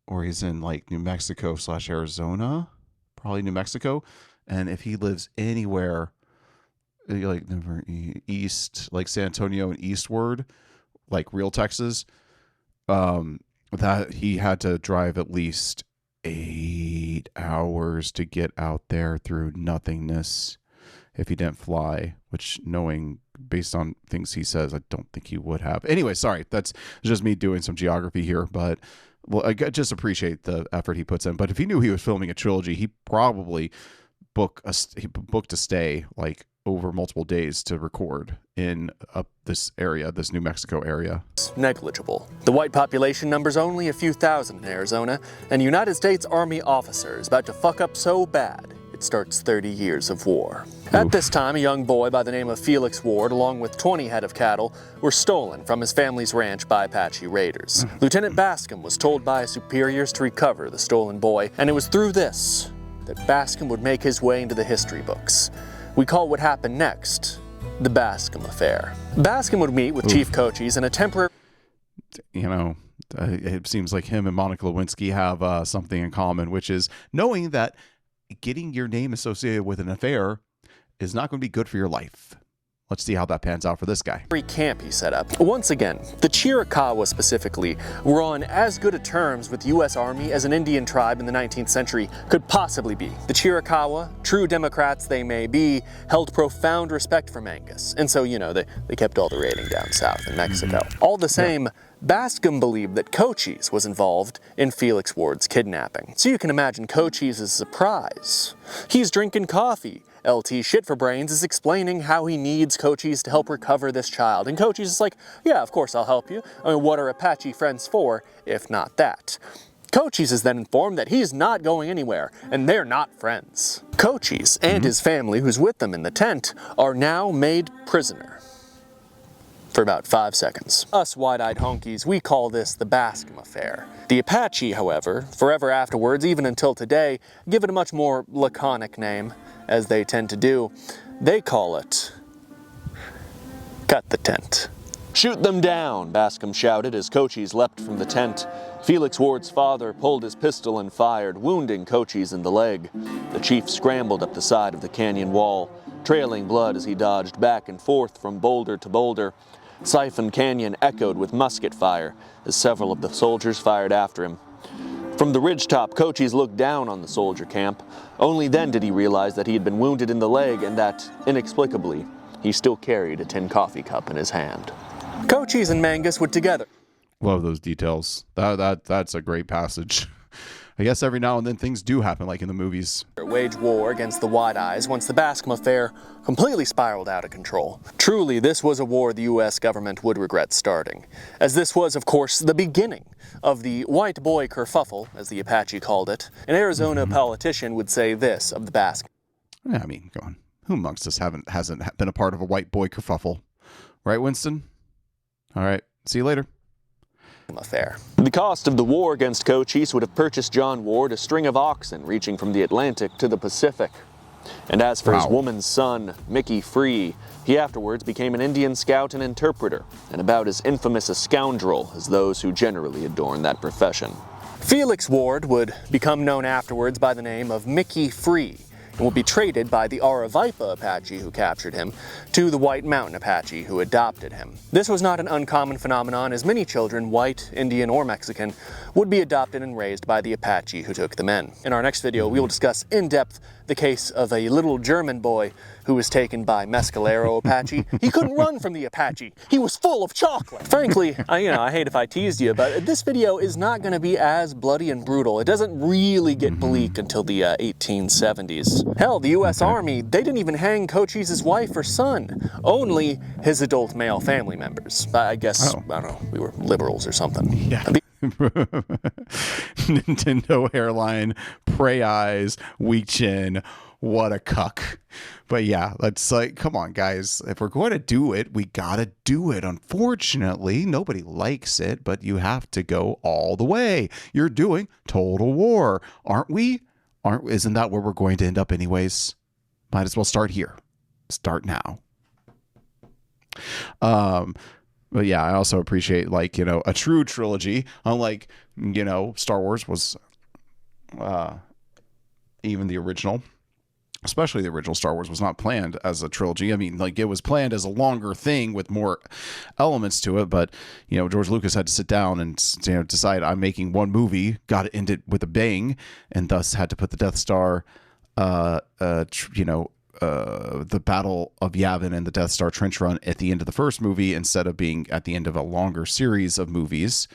or he's in New Mexico / Arizona, probably New Mexico. And if he lives anywhere east, like San Antonio and eastward, real Texas, that he had to drive at least 8 hours to get out there through nothingness if he didn't fly, which, knowing based on things he says, I don't think he would have. Anyway, sorry, that's just me doing some geography here, but well, I just appreciate the effort he puts in. But if he knew he was filming a trilogy, he probably booked a stay like over multiple days to record in this area, this New Mexico area. Negligible. The white population numbers only a few thousand in Arizona, and United States Army officers about to fuck up so bad it starts 30 years of war. At this time, a young boy by the name of Felix Ward, along with 20 head of cattle, were stolen from his family's ranch by Apache raiders. Lieutenant Bascom was told by his superiors to recover the stolen boy, and it was through this that Bascom would make his way into the history books. We call what happened next the Bascom Affair. Bascom would meet with Chief Cochise in a temporary... You know, it seems like him and Monica Lewinsky have something in common, which is knowing that getting your name associated with an affair is not going to be good for your life. Let's see how that pans out for this guy. Camp he set up. Once again, the Chiricahua specifically were on as good a terms with the U.S. Army as an Indian tribe in the 19th century could possibly be. The Chiricahua, true Democrats they may be, held profound respect for Mangus. And so, you know, they kept all the raiding down south in Mexico. All the same, Bascom believed that Cochise was involved in Felix Ward's kidnapping. So you can imagine Cochise's surprise. He's drinking coffee. LT Shit for Brains is explaining how he needs Cochise to help recover this child. And Cochise is like, yeah, of course I'll help you. I mean, what are Apache friends for, if not that? Cochise is then informed that he's not going anywhere, and they're not friends. Cochise and his family, who's with them in the tent, are now made prisoner. For about 5 seconds. Us wide-eyed honkies, we call this the Bascom Affair. The Apache, however, forever afterwards, even until today, give it a much more laconic name, as they tend to do. They call it Cut the Tent. Shoot them down, Bascom shouted as Cochise leapt from the tent. Felix Ward's father pulled his pistol and fired, wounding Cochise in the leg. The chief scrambled up the side of the canyon wall, trailing blood as he dodged back and forth from boulder to boulder. Siphon Canyon echoed with musket fire as several of the soldiers fired after him. From the ridgetop, Cochise looked down on the soldier camp. Only then did he realize that he had been wounded in the leg and that, inexplicably, he still carried a tin coffee cup in his hand. Cochise and Mangus would together. Love those details. That's a great passage. I guess every now and then things do happen, like in the movies. Wage war against the Wide Eyes once the Bascom Affair completely spiraled out of control. Truly, this was a war the U.S. government would regret starting, as this was, of course, the beginning of the white boy kerfuffle, as the Apache called it. An Arizona politician would say this of the Bascom. I mean, go on. Who amongst us hasn't been a part of a white boy kerfuffle? Right, Winston? All right. See you later. Affair. The cost of the war against Cochise would have purchased John Ward a string of oxen reaching from the Atlantic to the Pacific. And as for his woman's son, Mickey Free, he afterwards became an Indian scout and interpreter, and about as infamous a scoundrel as those who generally adorn that profession. Felix Ward would become known afterwards by the name of Mickey Free, and will be traded by the Aravaipa Apache who captured him to the White Mountain Apache who adopted him. This was not an uncommon phenomenon, as many children, white, Indian, or Mexican, would be adopted and raised by the Apache who took them in. In our next video, we will discuss in depth the case of a little German boy who was taken by Mescalero Apache. He couldn't run from the Apache. He was full of chocolate. Frankly, I hate if I teased you, but this video is not going to be as bloody and brutal. It doesn't really get bleak until the 1870s. Hell, the U.S. Army, they didn't even hang Cochise's wife or son, only his adult male family members. I guess, I don't know, we were liberals or something. Yeah. Nintendo hairline, prey eyes, weak chin. What a cuck. But yeah, that's like, come on, guys. If we're going to do it, we got to do it. Unfortunately, nobody likes it, but you have to go all the way. You're doing total war, aren't we? Isn't that where we're going to end up anyways? Might as well start here. Start now. But yeah, I also appreciate, like, a true trilogy, unlike, Star Wars was even the original, especially the original Star Wars, was not planned as a trilogy. I mean, like, it was planned as a longer thing with more elements to it, but, George Lucas had to sit down and, decide, I'm making one movie, got to end it with a bang, and thus had to put the Death Star, the Battle of Yavin and the Death Star trench run at the end of the first movie instead of being at the end of a longer series of movies,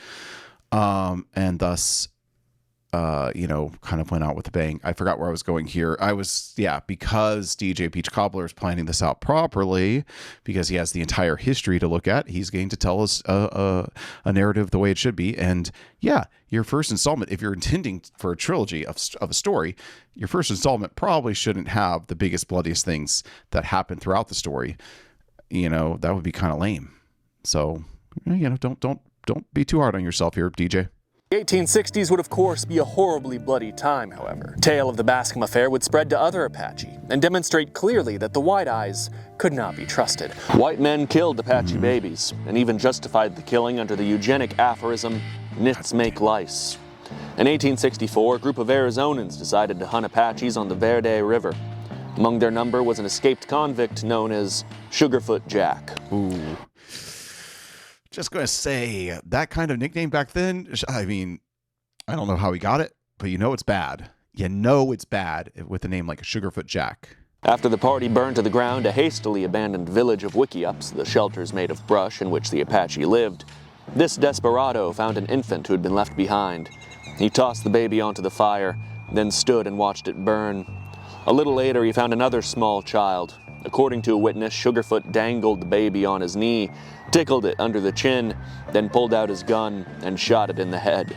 and thus kind of went out with a bang. I forgot where I was going here. Because DJ Peach Cobbler is planning this out properly, because he has the entire history to look at, he's going to tell us a narrative the way it should be. And yeah, your first installment, if you're intending for a trilogy of a story, your first installment probably shouldn't have the biggest, bloodiest things that happen throughout the story. That would be kind of lame. So, don't be too hard on yourself here, DJ. The 1860s would of course be a horribly bloody time, however. Tale of the Bascom Affair would spread to other Apache and demonstrate clearly that the White Eyes could not be trusted. White men killed Apache babies, and even justified the killing under the eugenic aphorism, "Nits make lice." In 1864, a group of Arizonans decided to hunt Apaches on the Verde River. Among their number was an escaped convict known as Sugarfoot Jack. Ooh. Just going to say, that kind of nickname back then, I mean, I don't know how he got it, but it's bad. It's bad with a name like Sugarfoot Jack. After the party burned to the ground a hastily abandoned village of Wickiups, the shelters made of brush in which the Apache lived, this desperado found an infant who had been left behind. He tossed the baby onto the fire, then stood and watched it burn. A little later, he found another small child. According to a witness, Sugarfoot dangled the baby on his knee, tickled it under the chin, then pulled out his gun and shot it in the head,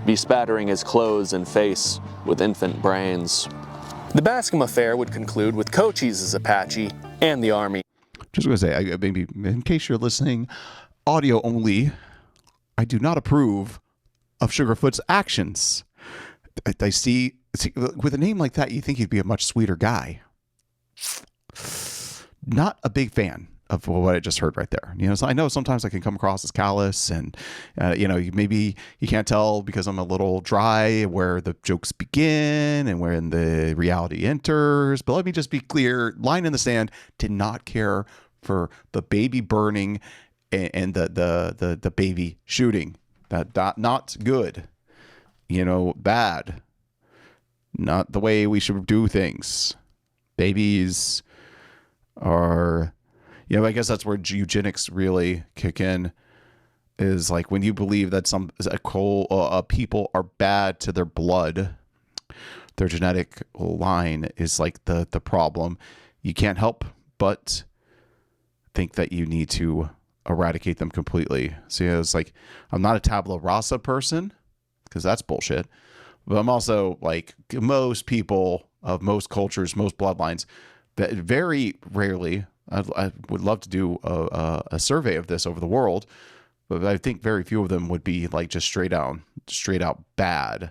bespattering his clothes and face with infant brains. The Bascom Affair would conclude with Cochise' Apache and the Army. Just going to say, maybe in case you're listening, audio only, I do not approve of Sugarfoot's actions. I see, with a name like that, you think he'd be a much sweeter guy. Not a big fan of what I just heard right there. So I know sometimes I can come across as callous, and maybe you can't tell because I'm a little dry where the jokes begin and where the reality enters. But let me just be clear: line in the sand. Did not care for the baby burning and the baby shooting. That not good. Bad. Not the way we should do things. Babies are, I guess that's where eugenics really kick in, is like when you believe that some people are bad to their blood, their genetic line is like the problem. You can't help but think that you need to eradicate them completely. So it's like, I'm not a tabula rasa person, because that's bullshit. But I'm also like most people of most cultures, most bloodlines, that very rarely, I would love to do a survey of this over the world, but I think very few of them would be like just straight out bad.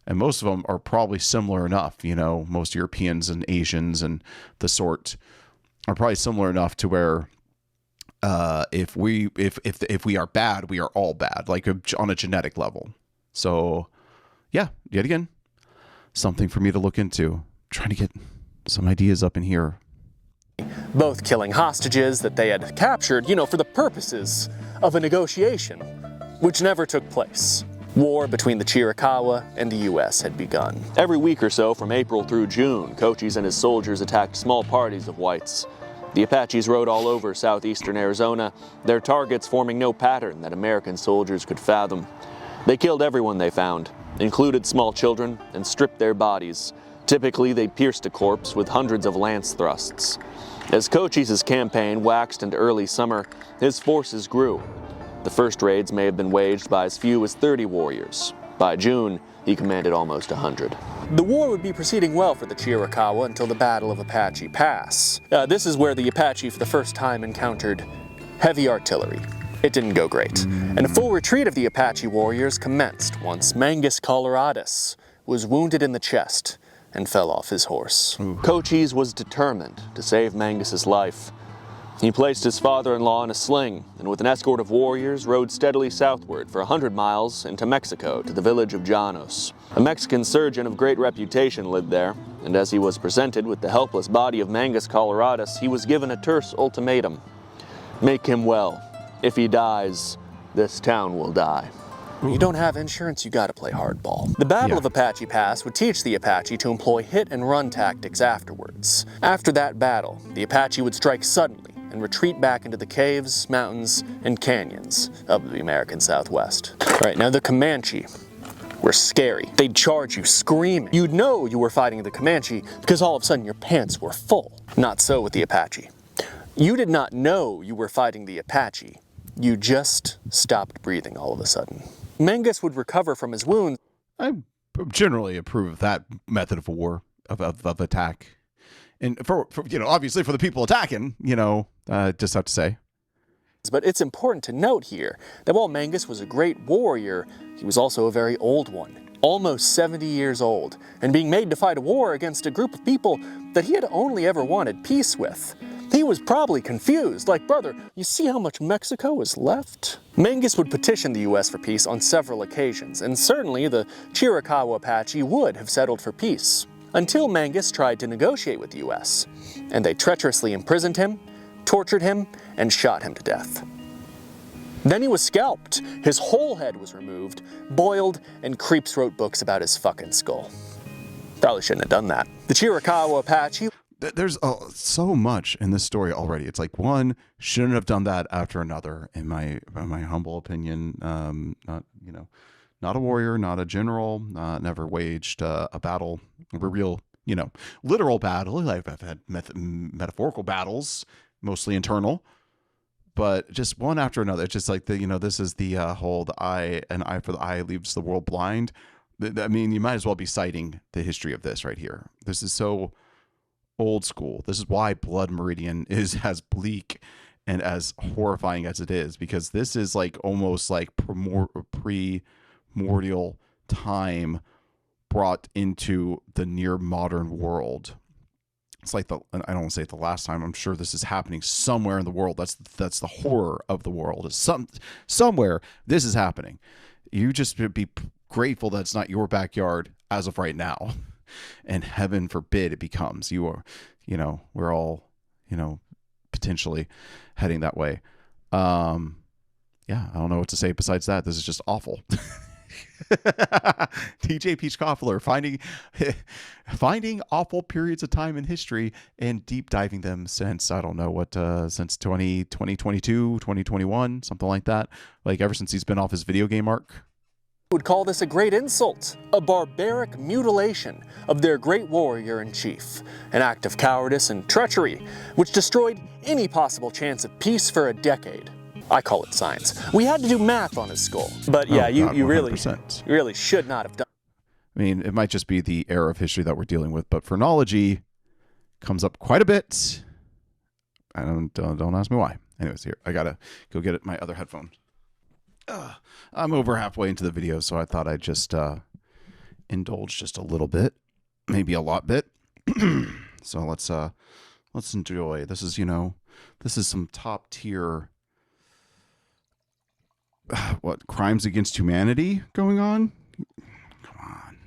And most of them are probably similar enough, most Europeans and Asians and the sort are probably similar enough to where if we are bad, we are all bad, like on a genetic level. So yeah, yet again, something for me to look into. I'm trying to get some ideas up in here. Both killing hostages that they had captured, for the purposes of a negotiation, which never took place. War between the Chiricahua and the U.S. had begun. Every week or so, from April through June, Cochise and his soldiers attacked small parties of whites. The Apaches rode all over southeastern Arizona, their targets forming no pattern that American soldiers could fathom. They killed everyone they found, included small children, and stripped their bodies. Typically, they pierced a corpse with hundreds of lance thrusts. As Cochise's campaign waxed into early summer, his forces grew. The first raids may have been waged by as few as 30 warriors. By June, he commanded almost 100. The war would be proceeding well for the Chiricahua until the Battle of Apache Pass. This is where the Apache for the first time encountered heavy artillery. It didn't go great, and a full retreat of the Apache warriors commenced once Mangus Coloradus was wounded in the chest and fell off his horse. Cochise was determined to save Mangus's life. He placed his father-in-law in a sling and with an escort of warriors rode steadily southward for 100 miles into Mexico to the village of Llanos. A Mexican surgeon of great reputation lived there, and as he was presented with the helpless body of Mangus Coloradus, he was given a terse ultimatum. Make him well. If he dies, this town will die. You don't have insurance, you gotta play hardball. The Battle of Apache Pass would teach the Apache to employ hit and run tactics afterward. woods. After that battle, the Apache would strike suddenly and retreat back into the caves, mountains, and canyons of the American Southwest. All right, now the Comanche were scary. They'd charge you screaming. You'd know you were fighting the Comanche because all of a sudden your pants were full. Not so with the Apache. You did not know you were fighting the Apache. You just stopped breathing all of a sudden. Mangus would recover from his wounds. I generally approve of that method of war, of attack. And for obviously for the people attacking, just have to say. But it's important to note here that while Mangus was a great warrior, he was also a very old one, almost 70 years old, and being made to fight a war against a group of people that he had only ever wanted peace with. He was probably confused, like, brother, you see how much Mexico is left? Mangus would petition the U.S. for peace on several occasions, and certainly the Chiricahua Apache would have settled for peace, until Mangus tried to negotiate with the U.S., and they treacherously imprisoned him, tortured him, and shot him to death. Then he was scalped, his whole head was removed, boiled, and creeps wrote books about his fucking skull. Probably shouldn't have done that. The Chiricahua Apache... There's so much in this story already. It's like one shouldn't have done that after another, in my humble opinion. Not a warrior, not a general, never waged a battle, a real, literal battle. I've had metaphorical battles, mostly internal, but just one after another. It's just like this is the whole an eye for the eye leaves the world blind. I mean, you might as well be citing the history of this right here. This is so old school. This is why Blood Meridian is as bleak and as horrifying as it is, because this is like almost like primordial time brought into the near modern world. It's like I don't want to say it the last time. I'm sure this is happening somewhere in the world. That's the horror of the world. Is somewhere this is happening. You just be grateful that it's not your backyard as of right now. And heaven forbid it becomes. We're all, potentially heading that way. I don't know what to say besides that. This is just awful. DJ Peach Cobbler finding awful periods of time in history and deep diving them since, I don't know what, since 2022, 2021, something like that. Like ever since he's been off his video game arc. Would call this a great insult, a barbaric mutilation of their great warrior in chief, an act of cowardice and treachery, which destroyed any possible chance of peace for a decade. I call it science. We had to do math on his skull, but yeah, you really should not have done. I mean, it might just be the era of history that we're dealing with, but phrenology comes up quite a bit. I don't ask me why. Anyways, here I gotta go get my other headphone. I'm over halfway into the video, so I thought I'd just indulge just a little bit, maybe a lot bit. So let's enjoy. This is some top tier crimes against humanity going on. Come on,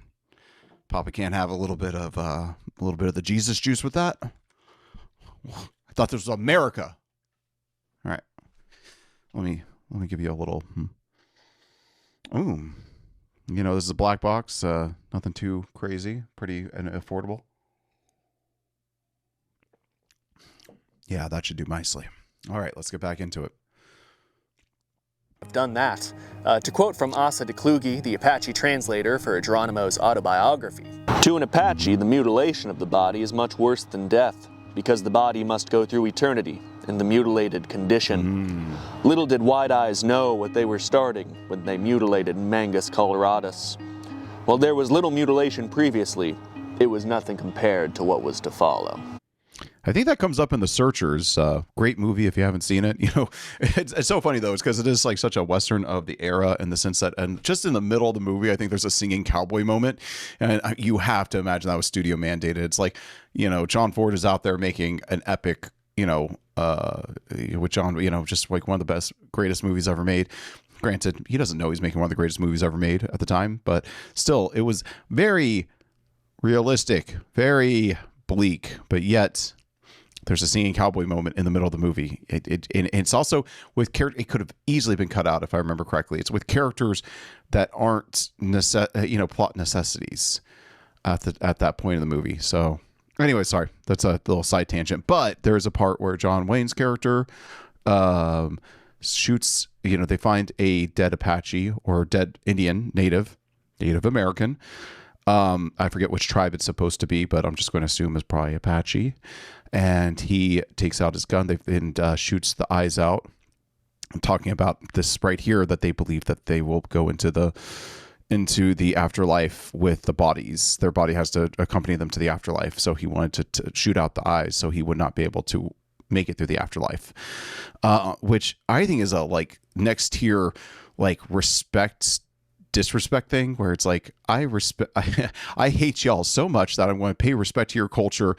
Papa can't have a little bit of the Jesus juice with that. I thought this was America. All right, let me give you a little. Ooh, this is a black box. Nothing too crazy. Pretty and affordable. Yeah, that should do nicely. All right, let's get back into it. Done that. To quote from Asa de Kluge, the Apache translator for Geronimo's autobiography. To an Apache, the mutilation of the body is much worse than death, because the body must go through eternity in the mutilated condition. Little did White Eyes know what they were starting when they mutilated Mangus coloratus. While there was little mutilation previously, it was nothing compared to what was to follow. I think that comes up in The Searchers. Great movie if you haven't seen it. It's so funny though, it's because it is like such a Western of the era in the sense that, and just in the middle of the movie, I think there's a singing cowboy moment, and you have to imagine that was studio mandated. It's like, John Ford is out there making an epic, with John, just like one of the greatest movies ever made. Granted, he doesn't know he's making one of the greatest movies ever made at the time, but still, it was very realistic, very bleak, but yet there's a singing cowboy moment in the middle of the movie. It's also with character. It could have easily been cut out if I remember correctly. It's with characters that aren't plot necessities at that point in the movie. So Anyway, sorry, that's a little side tangent. But there's a part where John Wayne's character shoots. They find a dead Apache or dead Indian, Native American. I forget which tribe it's supposed to be, but I'm just going to assume it's probably Apache. And he takes out his gun and shoots the eyes out. I'm talking about this right here, that they believe that they will go into the afterlife with the bodies. Their body has to accompany them to the afterlife. So he wanted to shoot out the eyes so he would not be able to make it through the afterlife, which I think is a next tier disrespect thing, where it's like, I hate y'all so much that I'm going to pay respect to your culture,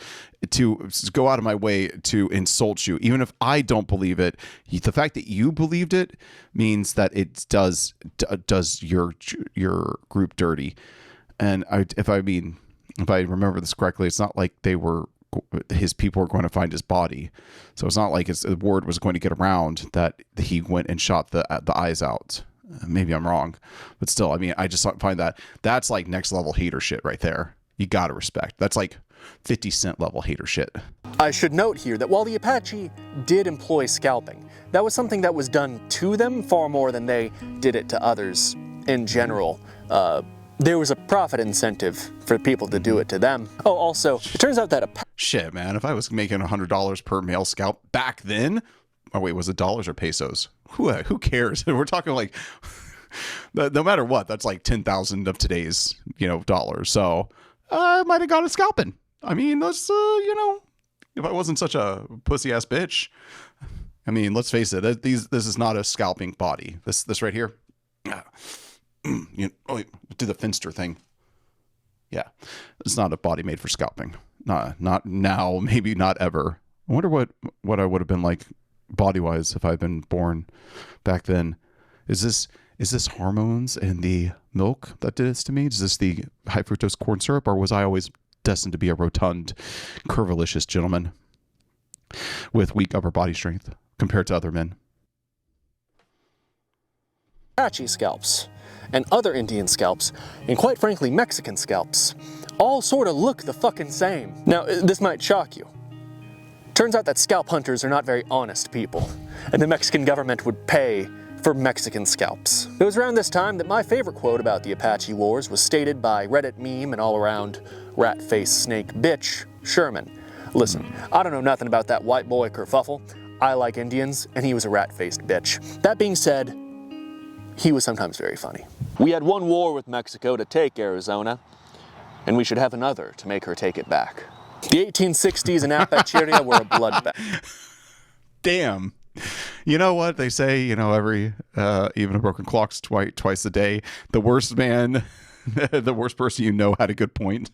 to go out of my way to insult you, even if I don't believe it. The fact that you believed it means that it does your group dirty. And if I remember this correctly, it's not like his people were going to find his body, so it's not like the word was going to get around that he went and shot the eyes out. Maybe I'm wrong, but still, I mean, I just find that's like next level hater shit right there. You gotta respect. That's like 50 Cent level hater shit. I should note here that while the Apache did employ scalping, that was something that was done to them far more than they did it to others in general. There was a profit incentive for people to do it to them. Oh, also, it turns out that shit, man, if I was making $100 per male scalp back then, oh wait, was it dollars or pesos? Who cares? We're talking like, no matter what, that's like 10,000 of today's, dollars. So I might have got a scalping. I mean, let's, if I wasn't such a pussy ass bitch, I mean, let's face it, this is not a scalping body. This right here. Do the Finster thing. Yeah, it's not a body made for scalping. Not now, maybe not ever. I wonder what I would have been like body wise if I'd been born back then. Is this hormones and the milk that did this to me? Is this the high fructose corn syrup, or was I always destined to be a rotund, curvilicious gentleman with weak upper body strength compared to other men? Apache scalps and other Indian scalps, and quite frankly Mexican scalps, all sort of look the fucking same. Now, this might shock you. Turns out that scalp hunters are not very honest people, and the Mexican government would pay for Mexican scalps. It was around this time that my favorite quote about the Apache Wars was stated by Reddit meme and all-around rat-faced snake bitch, Sherman. Listen, I don't know nothing about that white boy kerfuffle. I like Indians, and he was a rat-faced bitch. That being said, he was sometimes very funny. We had one war with Mexico to take Arizona, and we should have another to make her take it back. The 1860s in Apache were a bloodbath. Damn. You know what they say, every even a broken clock's twice a day. The worst man, the worst person had a good point.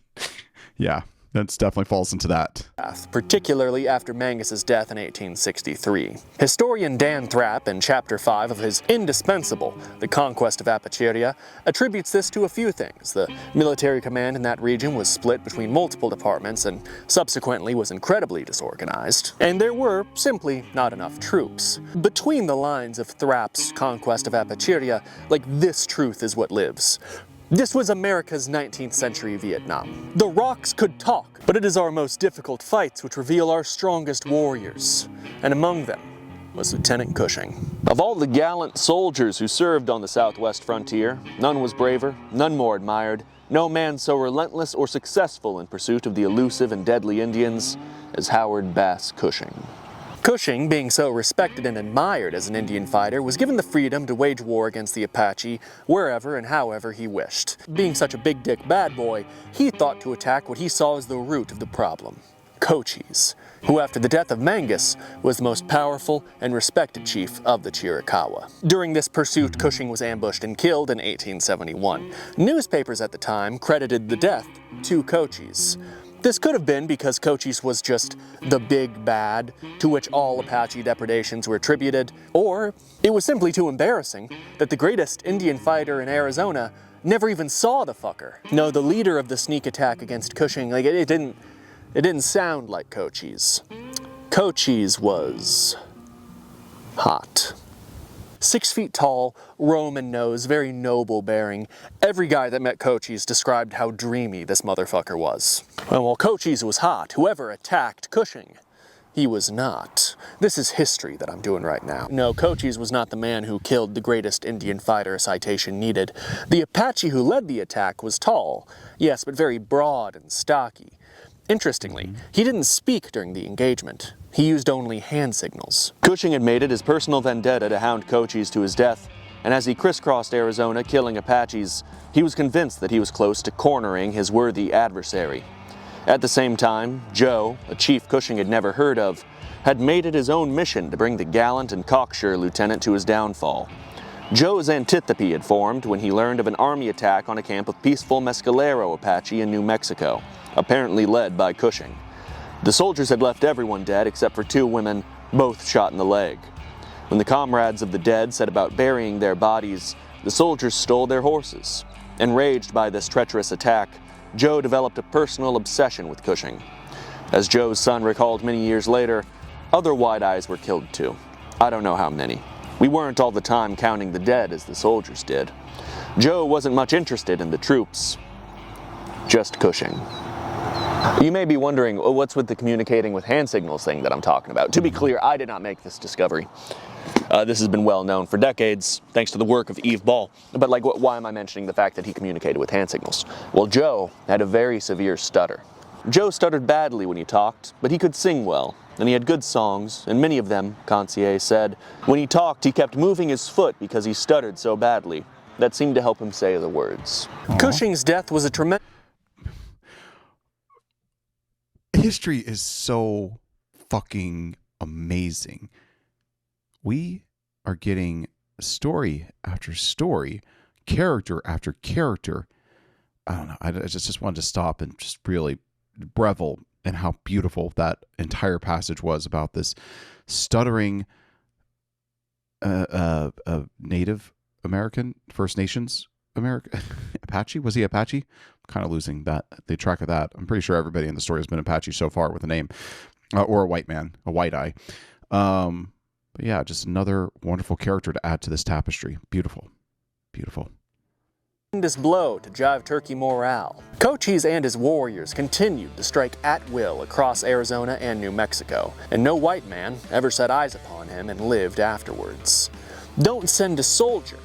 Yeah, that definitely falls into that. Particularly after Mangus's death in 1863. Historian Dan Thrapp, in Chapter 5 of his indispensable The Conquest of Apache, attributes this to a few things. The military command in that region was split between multiple departments and subsequently was incredibly disorganized, and there were simply not enough troops. Between the lines of Thrapp's Conquest of Apache, this truth is what lives. This was America's 19th century Vietnam. The rocks could talk, but it is our most difficult fights which reveal our strongest warriors, and among them was Lieutenant Cushing. Of all the gallant soldiers who served on the southwest frontier, none was braver, none more admired, no man so relentless or successful in pursuit of the elusive and deadly Indians as Howard Bass Cushing. Cushing, being so respected and admired as an Indian fighter, was given the freedom to wage war against the Apache wherever and however he wished. Being such a big dick bad boy, he thought to attack what he saw as the root of the problem: Cochise, who after the death of Mangus was the most powerful and respected chief of the Chiricahua. During this pursuit, Cushing was ambushed and killed in 1871. Newspapers at the time credited the death to Cochise. This could have been because Cochise was just the big bad to which all Apache depredations were attributed, or it was simply too embarrassing that the greatest Indian fighter in Arizona never even saw the fucker. No, the leader of the sneak attack against Cushing, it didn't sound like Cochise. Cochise was hot. 6 feet tall, Roman nose, very noble bearing. Every guy that met Cochise described how dreamy this motherfucker was. And while Cochise was hot, whoever attacked Cushing, he was not. This is history that I'm doing right now. No, Cochise was not the man who killed the greatest Indian fighter a citation needed. The Apache who led the attack was tall, yes, but very broad and stocky. Interestingly, he didn't speak during the engagement. He used only hand signals. Cushing had made it his personal vendetta to hound Cochise to his death, and as he crisscrossed Arizona killing Apaches, he was convinced that he was close to cornering his worthy adversary. At the same time, Joe, a chief Cushing had never heard of, had made it his own mission to bring the gallant and cocksure lieutenant to his downfall. Joe's antipathy had formed when he learned of an army attack on a camp of peaceful Mescalero Apache in New Mexico, apparently led by Cushing. The soldiers had left everyone dead except for 2 women, both shot in the leg. When the comrades of the dead set about burying their bodies, the soldiers stole their horses. Enraged by this treacherous attack, Joe developed a personal obsession with Cushing. As Joe's son recalled many years later, other White-Eyes were killed too. I don't know how many. We weren't all the time counting the dead as the soldiers did. Joe wasn't much interested in the troops, just Cushing. You may be wondering, what's with the communicating with hand signals thing that I'm talking about? To be clear, I did not make this discovery. This has been well known for decades, thanks to the work of Yves Ball. But why am I mentioning the fact that he communicated with hand signals? Well, Joe had a very severe stutter. Joe stuttered badly when he talked, but he could sing well, and he had good songs, and many of them, Consier said, when he talked, he kept moving his foot because he stuttered so badly. That seemed to help him say the words. Cushing's death was a tremendous... History is so fucking amazing. We are getting story after story, character after character. I don't know. I just wanted to stop and just really revel in how beautiful that entire passage was about this stuttering Native American, First Nations American, Apache? Was he Apache? I'm kind of losing the track of that. I'm pretty sure everybody in the story has been Apache so far with a name, or a white man, a white eye. But yeah, just another wonderful character to add to this tapestry. Beautiful. Beautiful. This blow to jive turkey morale. Cochise and his warriors continued to strike at will across Arizona and New Mexico, and no white man ever set eyes upon him and lived afterwards. Don't send a soldier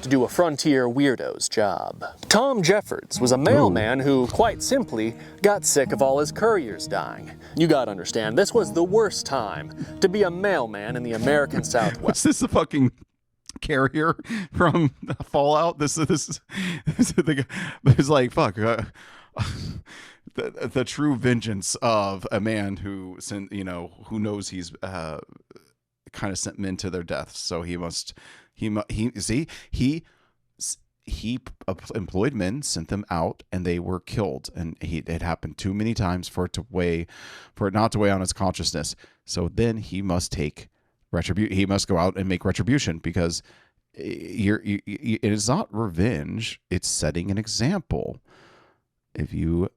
to do a frontier weirdo's job. Tom Jeffords was a mailman who, quite simply, got sick of all his couriers dying. You gotta understand, this was the worst time to be a mailman in the American Southwest. What's this, the fucking carrier from Fallout? This is the guy who's like, fuck, the true vengeance of a man who knows he's kind of sent men to their deaths, so he employed men, sent them out, and they were killed, and it happened too many times for it not to weigh on his consciousness. So then he must take retribution. He must go out and make retribution, because it is not revenge, it's setting an example. If you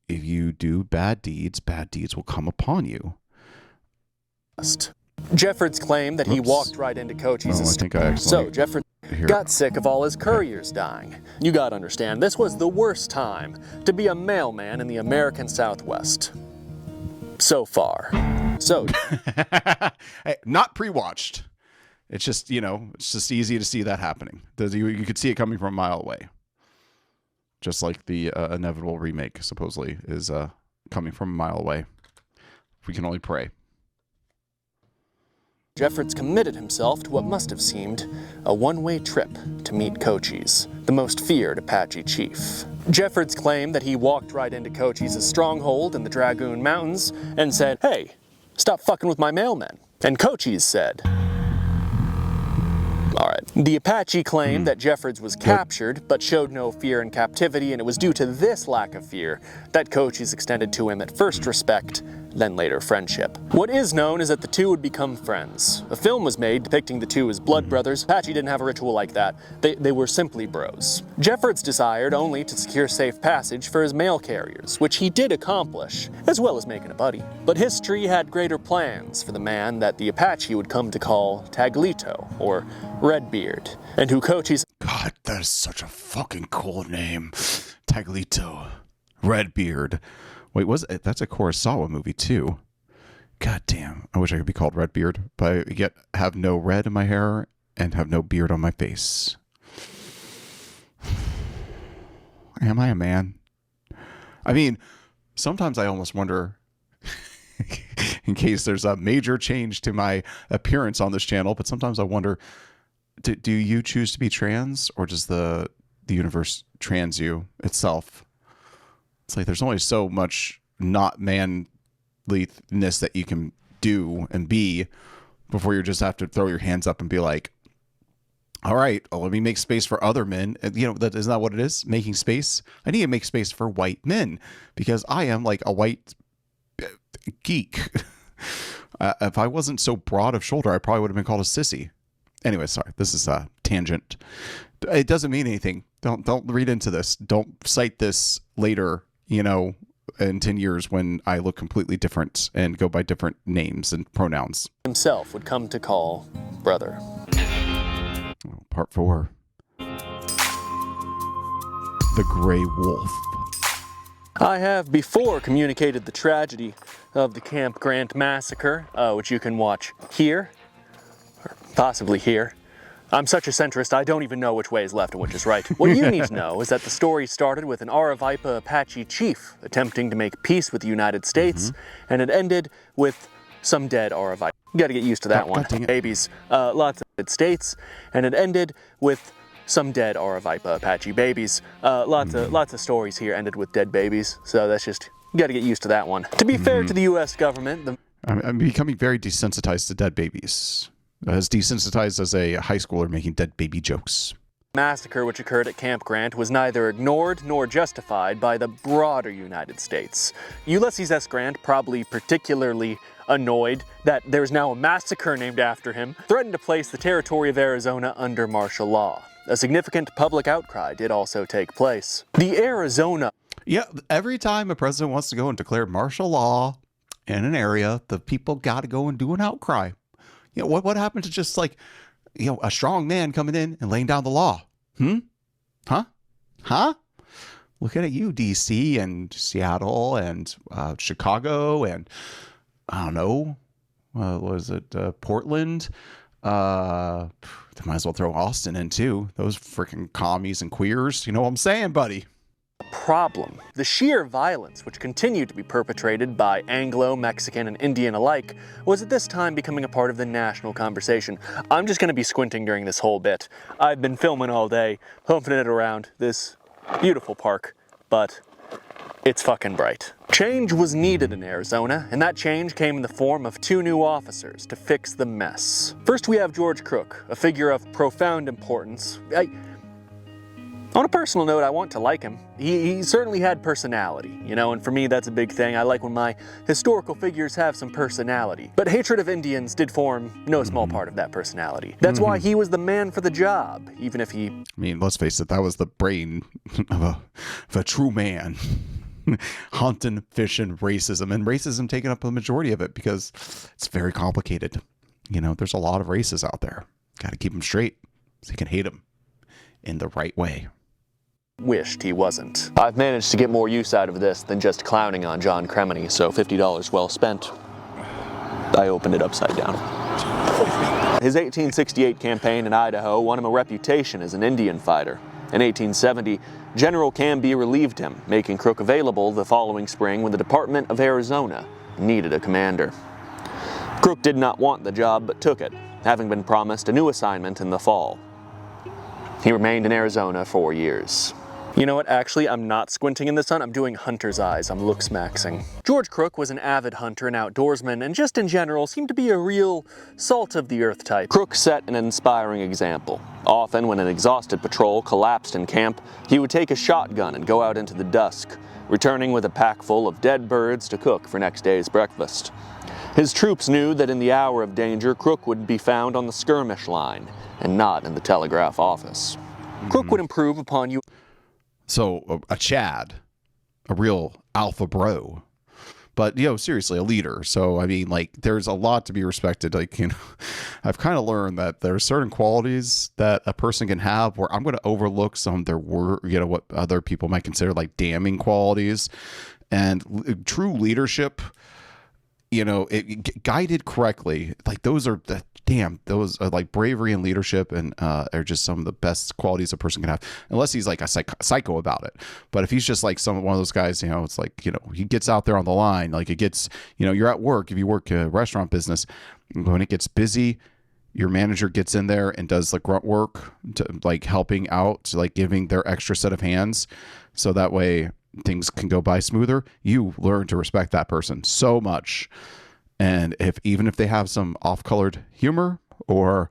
do bad deeds will come upon you. Jeffords claimed that he walked right into Cochise's. So Jeffords got sick of all his couriers dying. You gotta understand, this was the worst time to be a mailman in the American Southwest. So far. So hey, not pre-watched. It's just, it's just easy to see that happening. You could see it coming from a mile away. Just like the inevitable remake supposedly is coming from a mile away. We can only pray. Jeffords committed himself to what must have seemed a one-way trip to meet Cochise, the most feared Apache chief. Jeffords claimed that he walked right into Cochise's stronghold in the Dragoon Mountains and said, "Hey, stop fucking with my mailmen." And Cochise said, all right. The Apache claimed that Jeffords was captured, but showed no fear in captivity, and it was due to this lack of fear that Cochise extended to him at first respect then later friendship. What is known is that the two would become friends. A film was made depicting the two as blood brothers. Apache didn't have a ritual like that. They were simply bros. Jeffords desired only to secure safe passage for his mail carriers, which he did accomplish, as well as making a buddy. But history had greater plans for the man that the Apache would come to call Taglito, or Redbeard, and who coaches— God, that is such a fucking cool name. Taglito. Redbeard. Wait, that's a Kurosawa movie too. God damn. I wish I could be called Redbeard, but yet have no red in my hair and have no beard on my face. Am I a man? I mean, sometimes I almost wonder, in case there's a major change to my appearance on this channel, but sometimes I wonder, do you choose to be trans, or does the universe trans you itself? It's like there's only so much not manliness that you can do and be before you just have to throw your hands up and be like, all right, well, let me make space for other men. You know, isn't that what it is? Making space. I need to make space for white men because I am like a white geek. If I wasn't so broad of shoulder, I probably would have been called a sissy. Anyway, sorry, this is a tangent. It doesn't mean anything. Don't read into this. Don't cite this later, you know, in 10 years when I look completely different and go by different names and pronouns. Himself would come to call brother. Part 4. The Gray Wolf. I have before communicated the tragedy of the Camp Grant massacre, which you can watch here, or possibly here. I'm such a centrist, I don't even know which way is left and which is right. What you need to know is that the story started with an Aravaipa Apache chief attempting to make peace with the United States, and it ended with some dead Aravaipa. You gotta get used to that one. Babies, lots of United States, and it ended with some dead Aravaipa Apache babies. Lots of stories here ended with dead babies, so that's just, you gotta get used to that one. To be fair to the U.S. government, I'm becoming very desensitized to dead babies. As desensitized as a high schooler making dead baby jokes. Massacre which occurred at Camp Grant was neither ignored nor justified by the broader United States. Ulysses S. Grant, probably particularly annoyed that there's now a massacre named after him, threatened to place the territory of Arizona under martial law. A significant public outcry did also take place. The Arizona... Yeah, every time a president wants to go and declare martial law in an area, the people got to go and do an outcry. You know, what happened to just like, you know, a strong man coming in and laying down the law? Huh? Look at you, DC and Seattle and Chicago and I don't know, was it Portland? They might as well throw Austin in too. Those freaking commies and queers. You know what I'm saying, buddy? Problem. The sheer violence which continued to be perpetrated by Anglo, Mexican, and Indian alike was at this time becoming a part of the national conversation. I'm just going to be squinting during this whole bit. I've been filming all day, humping it around this beautiful park, but it's fucking bright. Change was needed in Arizona, and that change came in the form of 2 new officers to fix the mess. First we have George Crook, a figure of profound importance. On a personal note, I want to like him. He certainly had personality, you know, and for me that's a big thing. I like when my historical figures have some personality. But hatred of Indians did form no small part of that personality. That's why he was the man for the job, even if he... I mean, let's face it, that was the brain of a true man. Hunting, fishing, racism, and racism taking up the majority of it because it's very complicated. You know, there's a lot of races out there. Got to keep them straight so you can hate them in the right way. Wished he wasn't. I've managed to get more use out of this than just clowning on John Cremony, so $50 well spent. I opened it upside down. His 1868 campaign in Idaho won him a reputation as an Indian fighter. In 1870, General Canby relieved him, making Crook available the following spring when the Department of Arizona needed a commander. Crook did not want the job but took it, having been promised a new assignment in the fall. He remained in Arizona 4 years. You know what, actually, I'm not squinting in the sun, I'm doing hunter's eyes, I'm looks-maxing. George Crook was an avid hunter and outdoorsman, and just in general seemed to be a real salt-of-the-earth type. Crook set an inspiring example. Often when an exhausted patrol collapsed in camp, he would take a shotgun and go out into the dusk, returning with a pack full of dead birds to cook for next day's breakfast. His troops knew that in the hour of danger, Crook would be found on the skirmish line and not in the telegraph office. Crook would improve upon you. So a Chad, a real alpha bro, but seriously, a leader. So I mean, like, there's a lot to be respected. Like, I've kind of learned that there are certain qualities that a person can have where I'm going to overlook some of their what other people might consider like damning qualities, and true leadership. Guided correctly, like those are like bravery and leadership, and are just some of the best qualities a person can have, unless he's like a psycho about it. But if he's just like one of those guys, it's like, he gets out there on the line, like it gets, you're at work, if you work a restaurant business, when it gets busy, your manager gets in there and does the grunt work, to like helping out, like giving their extra set of hands, so that way things can go by smoother. You learn to respect that person so much. And even if they have some off-colored humor or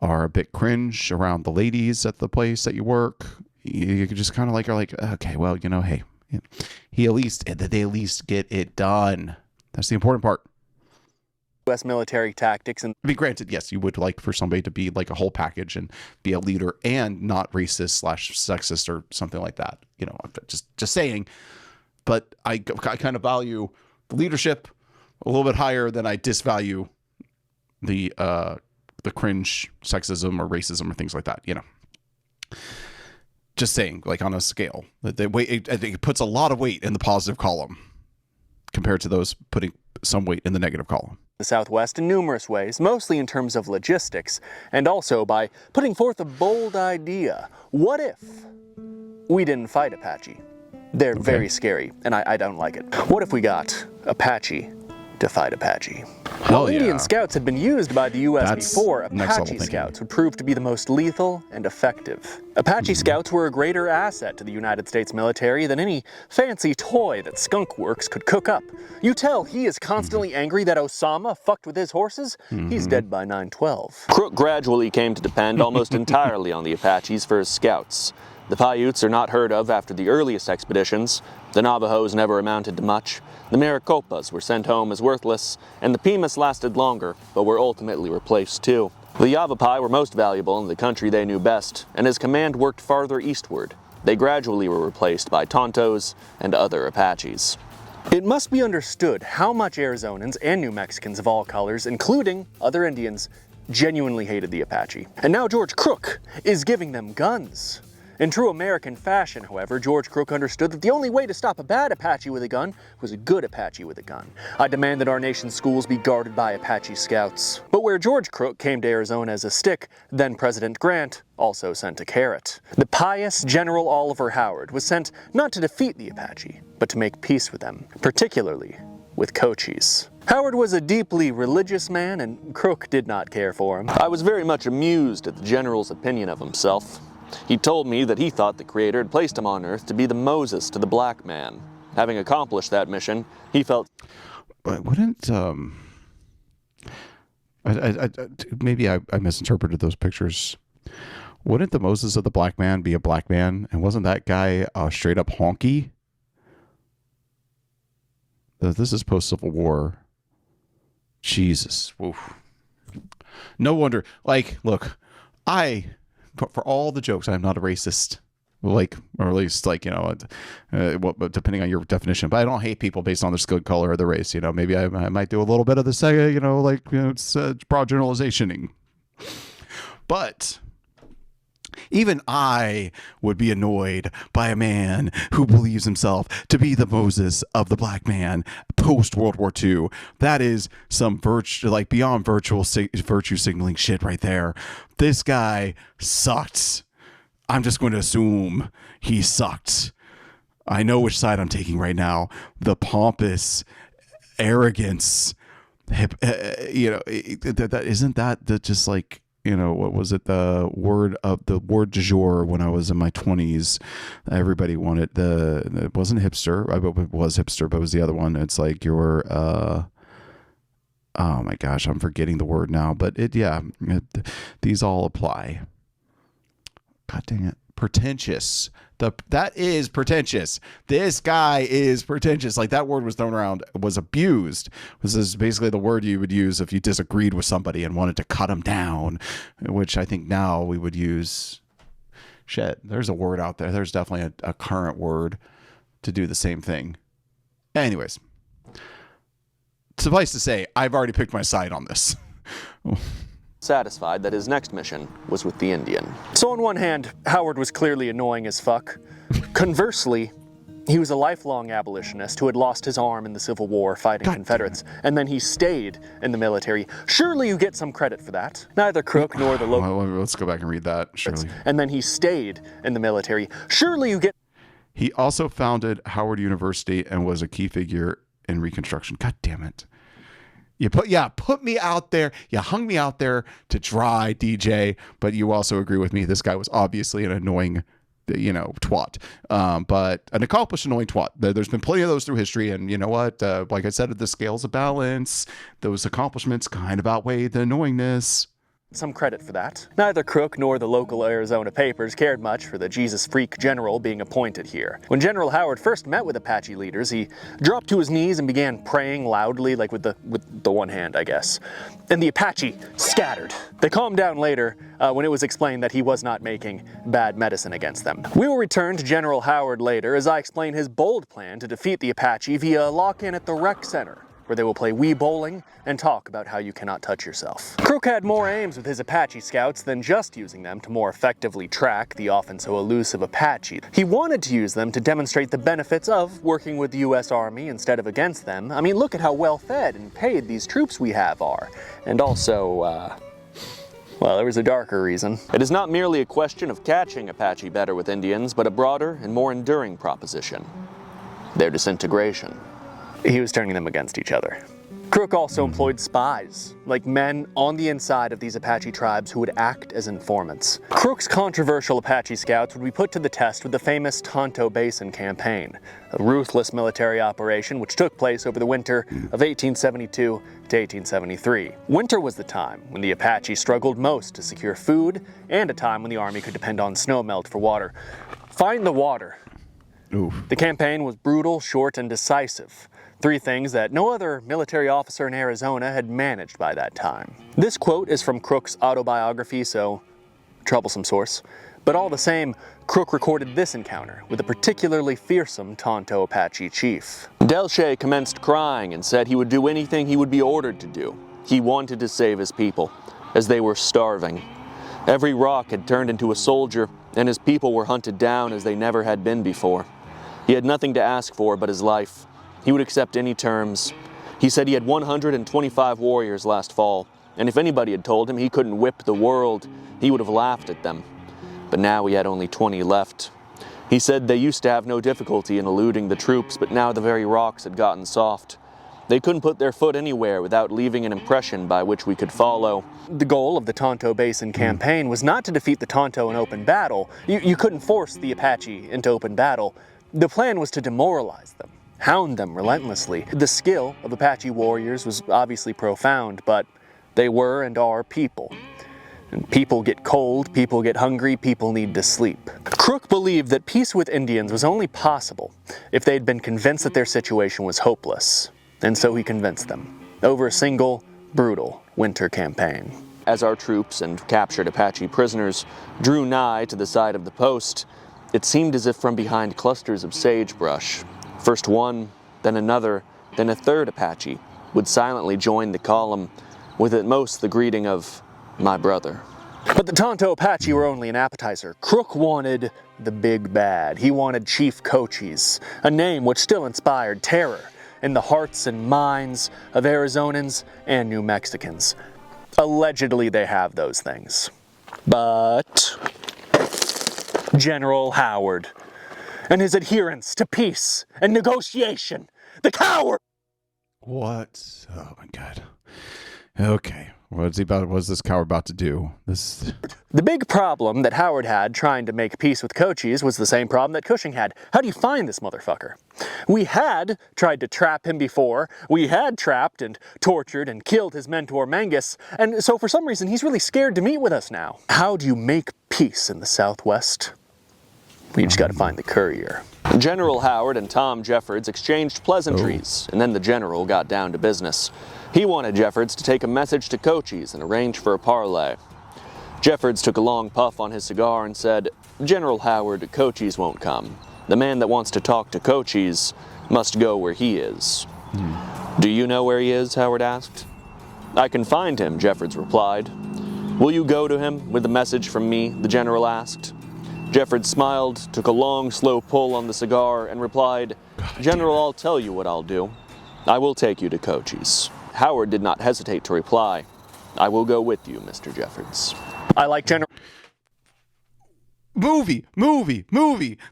are a bit cringe around the ladies at the place that you work, you just kind of like are like, okay, well, hey, they at least get it done. That's the important part. U.S. military tactics. And I mean, granted, yes, you would like for somebody to be like a whole package and be a leader and not racist/sexist or something like that. Just saying. But I kind of value the leadership a little bit higher than I disvalue the cringe sexism or racism or things like that. Just saying, like, on a scale, I think it puts a lot of weight in the positive column compared to those putting some weight in the negative column. The Southwest in numerous ways, mostly in terms of logistics, and also by putting forth a bold idea. What if we didn't fight Apache? They're very scary, and I don't like it. What if we got Apache to fight Apache? While Indian scouts had been used by the U.S. before, Apache scouts would prove to be the most lethal and effective. Apache scouts were a greater asset to the United States military than any fancy toy that Skunk Works could cook up. You tell he is constantly angry that Osama fucked with his horses? He's dead by 9/12. Crook gradually came to depend almost entirely on the Apaches for his scouts. The Paiutes are not heard of after the earliest expeditions. The Navajos never amounted to much. The Maricopas were sent home as worthless, and the Pimas lasted longer, but were ultimately replaced too. The Yavapai were most valuable in the country they knew best, and as command worked farther eastward, they gradually were replaced by Tontos and other Apaches. It must be understood how much Arizonans and New Mexicans of all colors, including other Indians, genuinely hated the Apache. And now George Crook is giving them guns. In true American fashion, however, George Crook understood that the only way to stop a bad Apache with a gun was a good Apache with a gun. I demand that our nation's schools be guarded by Apache scouts. But where George Crook came to Arizona as a stick, then President Grant also sent a carrot. The pious General Oliver Howard was sent not to defeat the Apache, but to make peace with them, particularly with Cochise. Howard was a deeply religious man, and Crook did not care for him. I was very much amused at the General's opinion of himself. He told me that he thought the Creator had placed him on Earth to be the Moses to the black man. Having accomplished that mission, he felt... Wouldn't, maybe I misinterpreted those pictures. Wouldn't the Moses of the black man be a black man? And wasn't that guy straight up honky? This is post-Civil War. Jesus. Oof. No wonder. Like, look, for all the jokes, I'm not a racist, like, or at least, like, depending on your definition, but I don't hate people based on their skin color or their race. Maybe I might do a little bit of this, it's broad generalizationing, but even I would be annoyed by a man who believes himself to be the Moses of the black man post World War II. That is some beyond virtue signaling shit right there. This guy sucked. I'm just going to assume he sucked. I know which side I'm taking right now. The pompous arrogance. Isn't that just like, what was it? The word du jour when I was in my 20s. Everybody wanted it wasn't hipster. It was hipster, but it was the other one. It's like your, oh my gosh, I'm forgetting the word now, but these all apply. God dang it. Pretentious. That is pretentious. This guy is pretentious. Like, that word was thrown around, was abused. This is basically the word you would use if you disagreed with somebody and wanted to cut them down, which I think now we would use. Shit, there's a word out there. There's definitely a current word to do the same thing. Anyways, suffice to say, I've already picked my side on this. Satisfied that his next mission was with the Indian. So on one hand, Howard was clearly annoying as fuck. Conversely, he was a lifelong abolitionist who had lost his arm in the Civil War fighting Confederates, and then he stayed in the military. Surely you get some credit for that. Neither Crook nor the local... Well, let's go back and read that, surely. And then he stayed in the military. Surely you get... He also founded Howard University and was a key figure in Reconstruction. God damn it. You put me out there. You hung me out there to dry, DJ. But you also agree with me. This guy was obviously an annoying, twat. But an accomplished annoying twat. There's been plenty of those through history. And you know what? Like I said, the scales of balance, those accomplishments kind of outweigh the annoyingness. Some credit for that. Neither Crook nor the local Arizona papers cared much for the Jesus freak general being appointed here. When General Howard first met with Apache leaders, he dropped to his knees and began praying loudly, like with the one hand, I guess. And the Apache scattered. They calmed down later when it was explained that he was not making bad medicine against them. We will return to General Howard later as I explain his bold plan to defeat the Apache via a lock-in at the rec center, where they will play Wii bowling and talk about how you cannot touch yourself. Crook had more aims with his Apache scouts than just using them to more effectively track the often so elusive Apache. He wanted to use them to demonstrate the benefits of working with the U.S. Army instead of against them. I mean, look at how well fed and paid these troops we have are. And also, well, there was a darker reason. It is not merely a question of catching Apache better with Indians, but a broader and more enduring proposition: their disintegration. He was turning them against each other. Crook also employed spies, like men on the inside of these Apache tribes who would act as informants. Crook's controversial Apache scouts would be put to the test with the famous Tonto Basin campaign, a ruthless military operation which took place over the winter of 1872 to 1873. Winter was the time when the Apache struggled most to secure food, and a time when the army could depend on snowmelt for water. Find the water. Oof. The campaign was brutal, short, and decisive. Three things that no other military officer in Arizona had managed by that time. This quote is from Crook's autobiography, so troublesome source. But all the same, Crook recorded this encounter with a particularly fearsome Tonto Apache chief. Delche commenced crying and said he would do anything he would be ordered to do. He wanted to save his people, as they were starving. Every rock had turned into a soldier, and his people were hunted down as they never had been before. He had nothing to ask for but his life. He would accept any terms. He said he had 125 warriors last fall, and if anybody had told him he couldn't whip the world, he would have laughed at them. But now he had only 20 left. He said they used to have no difficulty in eluding the troops, but now the very rocks had gotten soft. They couldn't put their foot anywhere without leaving an impression by which we could follow. The goal of the Tonto Basin campaign was not to defeat the Tonto in open battle. You couldn't force the Apache into open battle. The plan was to demoralize them, hound them relentlessly. The skill of Apache warriors was obviously profound, but they were and are people. And people get cold, people get hungry, people need to sleep. Crook believed that peace with Indians was only possible if they'd been convinced that their situation was hopeless. And so he convinced them, over a single, brutal winter campaign. As our troops and captured Apache prisoners drew nigh to the side of the post, it seemed as if from behind clusters of sagebrush, first one, then another, then a third Apache would silently join the column, with at most the greeting of, "My brother." But the Tonto Apache were only an appetizer. Crook wanted the big bad. He wanted Chief Cochise, a name which still inspired terror in the hearts and minds of Arizonans and New Mexicans. Allegedly they have those things. But General Howard and his adherence to peace and negotiation, the coward! What? Oh my God. Okay. What's this coward about to do? The big problem that Howard had trying to make peace with Cochise was the same problem that Cushing had. How do you find this motherfucker? We had tried to trap him before. We had trapped and tortured and killed his mentor Mangus, and so for some reason he's really scared to meet with us now. How do you make peace in the Southwest? We just got to find the courier. General Howard and Tom Jeffords exchanged pleasantries, and then the general got down to business. He wanted Jeffords to take a message to Cochise and arrange for a parley. Jeffords took a long puff on his cigar and said, "General Howard, Cochise won't come. The man that wants to talk to Cochise must go where he is." "Do you know where he is?" Howard asked. "I can find him," Jeffords replied. "Will you go to him with a message from me?" the general asked. Jeffords smiled, took a long, slow pull on the cigar, and replied, "General, I'll tell you what I'll do. I will take you to Cochise." Howard did not hesitate to reply, "I will go with you, Mr. Jeffords." I like General... Movie.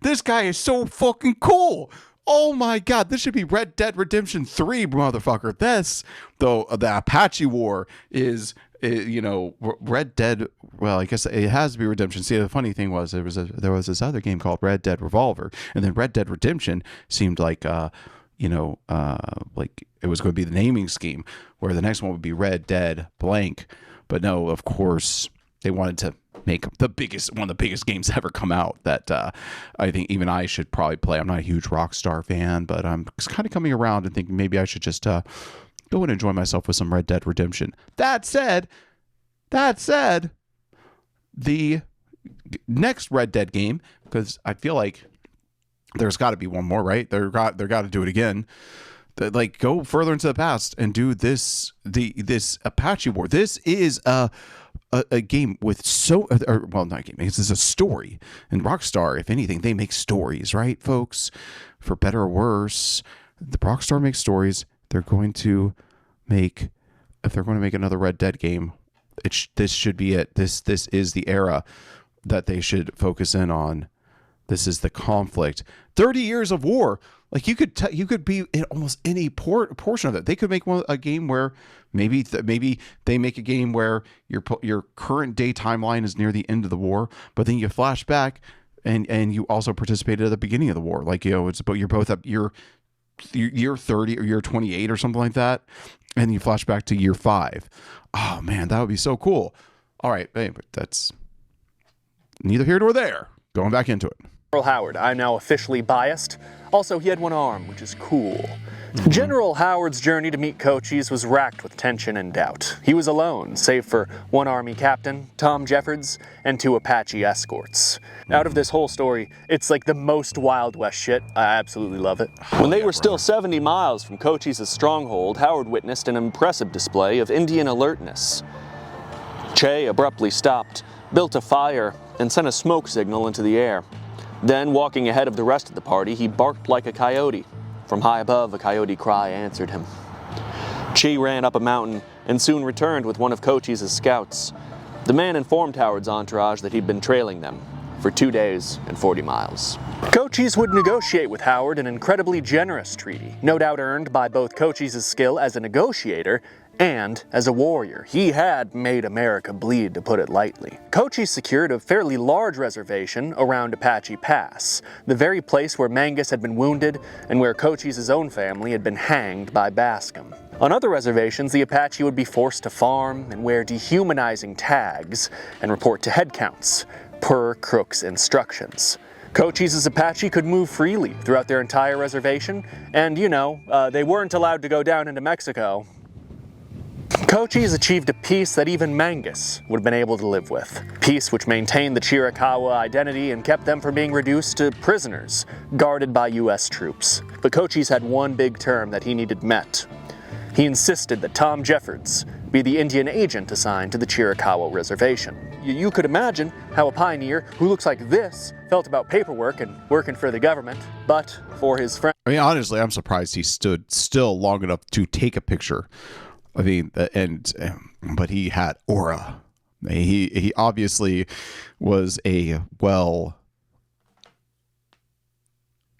This guy is so fucking cool. Oh my God, this should be Red Dead Redemption 3, motherfucker. This, though, the Apache War is, Red Dead. Well, I guess it has to be Redemption. See, the funny thing was there was this other game called Red Dead Revolver, and then Red Dead Redemption seemed like, like it was going to be the naming scheme, where the next one would be Red Dead blank. But no, of course, they wanted to make one of the biggest games ever come out that I think even I should probably play. I'm not a huge Rockstar fan, but I'm kind of coming around and thinking maybe I should just go and enjoy myself with some Red Dead Redemption. That said, the next Red Dead game, because I feel like there's got to be one more, right? They're got to do it again. Like, go further into the past and do this Apache War. This is a game with not a game. This is a story. And Rockstar, if anything, they make stories, right, folks? For better or worse, the Rockstar makes stories. They're going to make, if they're going to make another Red Dead game, this should be it. This is the era that they should focus in on. This is the conflict. 30 years of war. Like, you could be in almost any portion of it. They could make a game where maybe they make a game where your current day timeline is near the end of the war, but then you flash back and you also participated at the beginning of the war. Like, it's about you're both up year 30 or year 28 or something like that, and you flash back to year 5. Oh man, that would be so cool. All right, but that's neither here nor there. Going back into it. General Howard, I'm now officially biased. Also, he had one arm, which is cool. General Howard's journey to meet Cochise was racked with tension and doubt. He was alone, save for one Army captain, Tom Jeffords, and 2 Apache escorts. Out of this whole story, it's like the most Wild West shit. I absolutely love it. When they were still 70 miles from Cochise's stronghold, Howard witnessed an impressive display of Indian alertness. Che abruptly stopped, built a fire, and sent a smoke signal into the air. Then, walking ahead of the rest of the party, he barked like a coyote. From high above, a coyote cry answered him. Chi ran up a mountain and soon returned with one of Cochise's scouts. The man informed Howard's entourage that he'd been trailing them for 2 days and 40 miles. Cochise would negotiate with Howard an incredibly generous treaty, no doubt earned by both Cochise's skill as a negotiator and as a warrior. He had made America bleed, to put it lightly. Cochise secured a fairly large reservation around Apache Pass, the very place where Mangus had been wounded and where Cochise's own family had been hanged by Bascom. On other reservations, the Apache would be forced to farm and wear dehumanizing tags and report to head counts, per Crook's instructions. Cochise's Apache could move freely throughout their entire reservation, and they weren't allowed to go down into Mexico. Cochise achieved a peace that even Mangus would have been able to live with. Peace which maintained the Chiricahua identity and kept them from being reduced to prisoners, guarded by U.S. troops. But Cochise had one big term that he needed met. He insisted that Tom Jeffords be the Indian agent assigned to the Chiricahua reservation. You could imagine how a pioneer who looks like this felt about paperwork and working for the government, but for his friend... I mean, honestly, I'm surprised he stood still long enough to take a picture. I mean, but he had aura. He obviously was a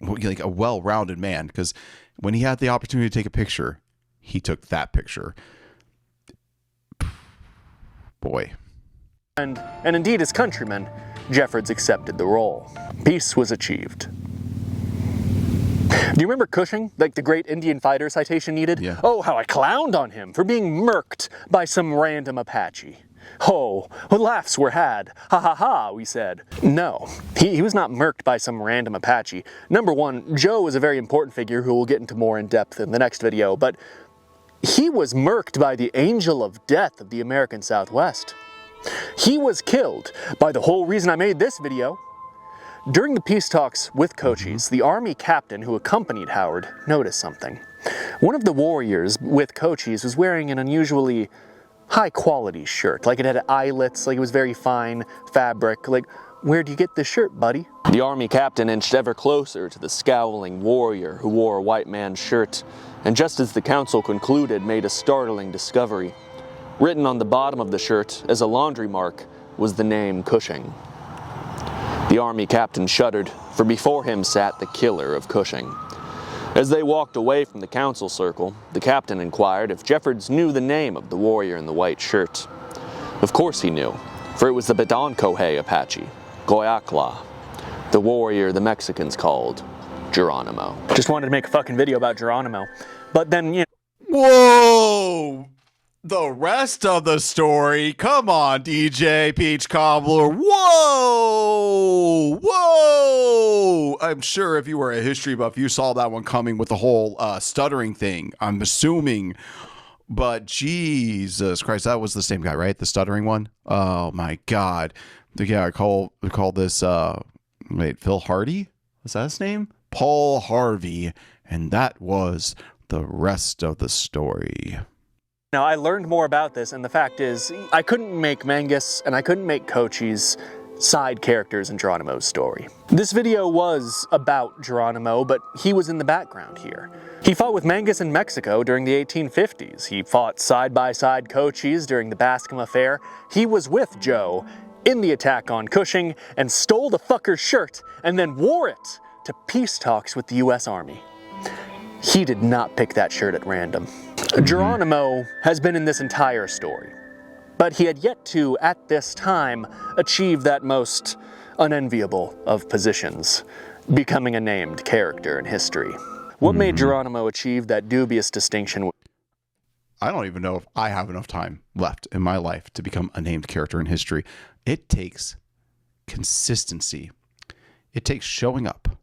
well-rounded man, because when he had the opportunity to take a picture, he took that picture. Boy. And indeed his countrymen, Jeffords accepted the role. Peace was achieved. Do you remember Cushing, like the great Indian fighter citation needed? Yeah. Oh, how I clowned on him for being murked by some random Apache. Oh, laughs were had. Ha ha ha, we said. No, he was not murked by some random Apache. Number one, Joe is a very important figure who we'll get into more in depth in the next video, but he was murked by the Angel of Death of the American Southwest. He was killed by the whole reason I made this video. During the peace talks with Cochise, the Army captain who accompanied Howard noticed something. One of the warriors with Cochise was wearing an unusually high-quality shirt. Like, it had eyelets, like it was very fine fabric. Like, where'd you get this shirt, buddy? The Army captain inched ever closer to the scowling warrior who wore a white man's shirt, and just as the council concluded, made a startling discovery. Written on the bottom of the shirt as a laundry mark was the name Cushing. The Army captain shuddered, for before him sat the killer of Cushing. As they walked away from the council circle, the captain inquired if Jeffords knew the name of the warrior in the white shirt. Of course he knew, for it was the Bedonkohe Apache, Goyakla, the warrior the Mexicans called Geronimo. Just wanted to make a fucking video about Geronimo. But then, you know. Whoa! The rest of the story. Come on, DJ Peach Cobbler. Whoa! Whoa! I'm sure if you were a history buff, you saw that one coming with the whole stuttering thing, I'm assuming. But Jesus Christ, that was the same guy, right? The stuttering one? Oh my God. Yeah, I call this, Phil Hardy? Was that his name? Paul Harvey. And that was the rest of the story. Now, I learned more about this, and the fact is, I couldn't make Mangus and I couldn't make Cochise side characters in Geronimo's story. This video was about Geronimo, but he was in the background here. He fought with Mangus in Mexico during the 1850s. He fought side-by-side Cochise during the Bascom Affair. He was with Joe in the attack on Cushing and stole the fucker's shirt and then wore it to peace talks with the U.S. Army. He did not pick that shirt at random. Geronimo has been in this entire story, but he had yet to, at this time, achieve that most unenviable of positions, becoming a named character in history. What made Geronimo achieve that dubious distinction? I don't even know if I have enough time left in my life to become a named character in history. It takes consistency. It takes showing up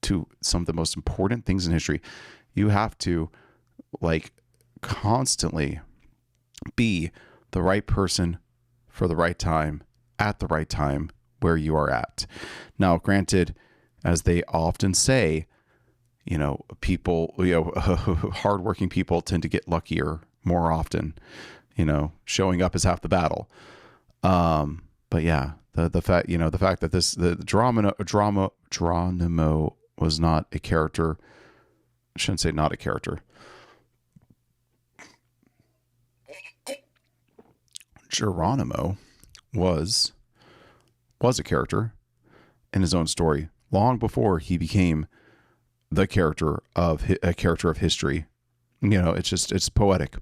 to some of the most important things in history. You have to, like, constantly be the right person for the right time at the right time where you are at. Now, granted, as they often say, people, hardworking people tend to get luckier more often. Showing up is half the battle. But yeah, the fact that the Geronimo was not a character. I shouldn't say not a character. Geronimo was a character in his own story long before he became the character of history. It's poetic.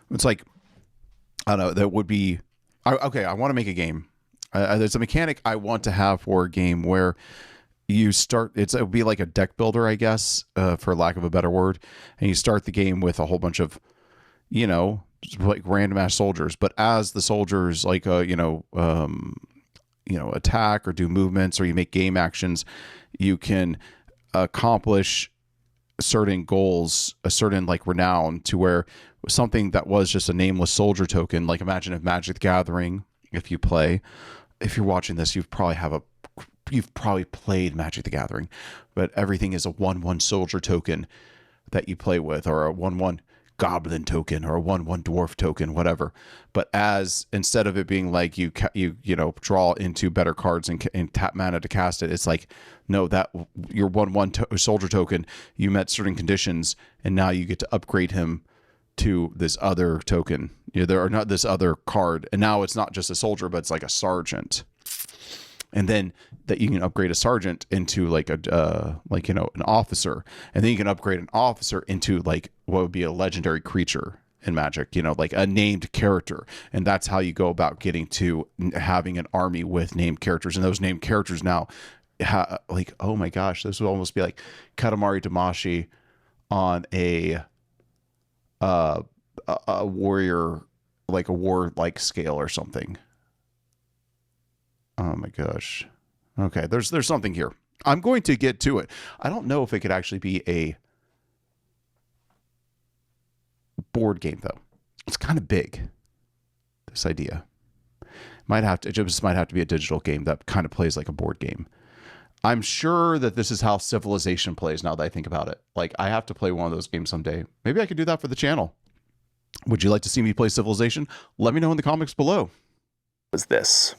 It's like, I don't know, that would be okay. I want to make a game. There's a mechanic I want to have for a game where you start. It would be like a deck builder, I guess, for lack of a better word, and you start the game with a whole bunch of, like random ass soldiers, but as the soldiers attack or do movements or you make game actions, you can accomplish certain goals, a certain like renown, to where something that was just a nameless soldier token, like imagine if Magic the Gathering, if you're watching this, you've probably played Magic the Gathering, but everything is a 1/1 soldier token that you play with, or a 1/1 goblin token, or a 1/1 dwarf token, whatever. But instead of it being like you draw into better cards and tap mana to cast it, it's like, no, that your 1/1 soldier token, you met certain conditions, and now you get to upgrade him to this other token, or not this other card, and now it's not just a soldier, but it's like a sergeant. And then that you can upgrade a sergeant into like an officer, and then you can upgrade an officer into like what would be a legendary creature in Magic, like a named character. And that's how you go about getting to having an army with named characters. And those named characters now, oh my gosh, this would almost be like Katamari Damacy on a warrior like a war-like scale or something. Oh my gosh. Okay, there's something here. I'm going to get to it. I don't know if it could actually be a board game though. It's kind of big. This idea it just might have to be a digital game that kind of plays like a board game. I'm sure that this is how Civilization plays now that I think about it. Like, I have to play one of those games someday. Maybe I could do that for the channel. Would you like to see me play Civilization? Let me know in the comments below. Was this.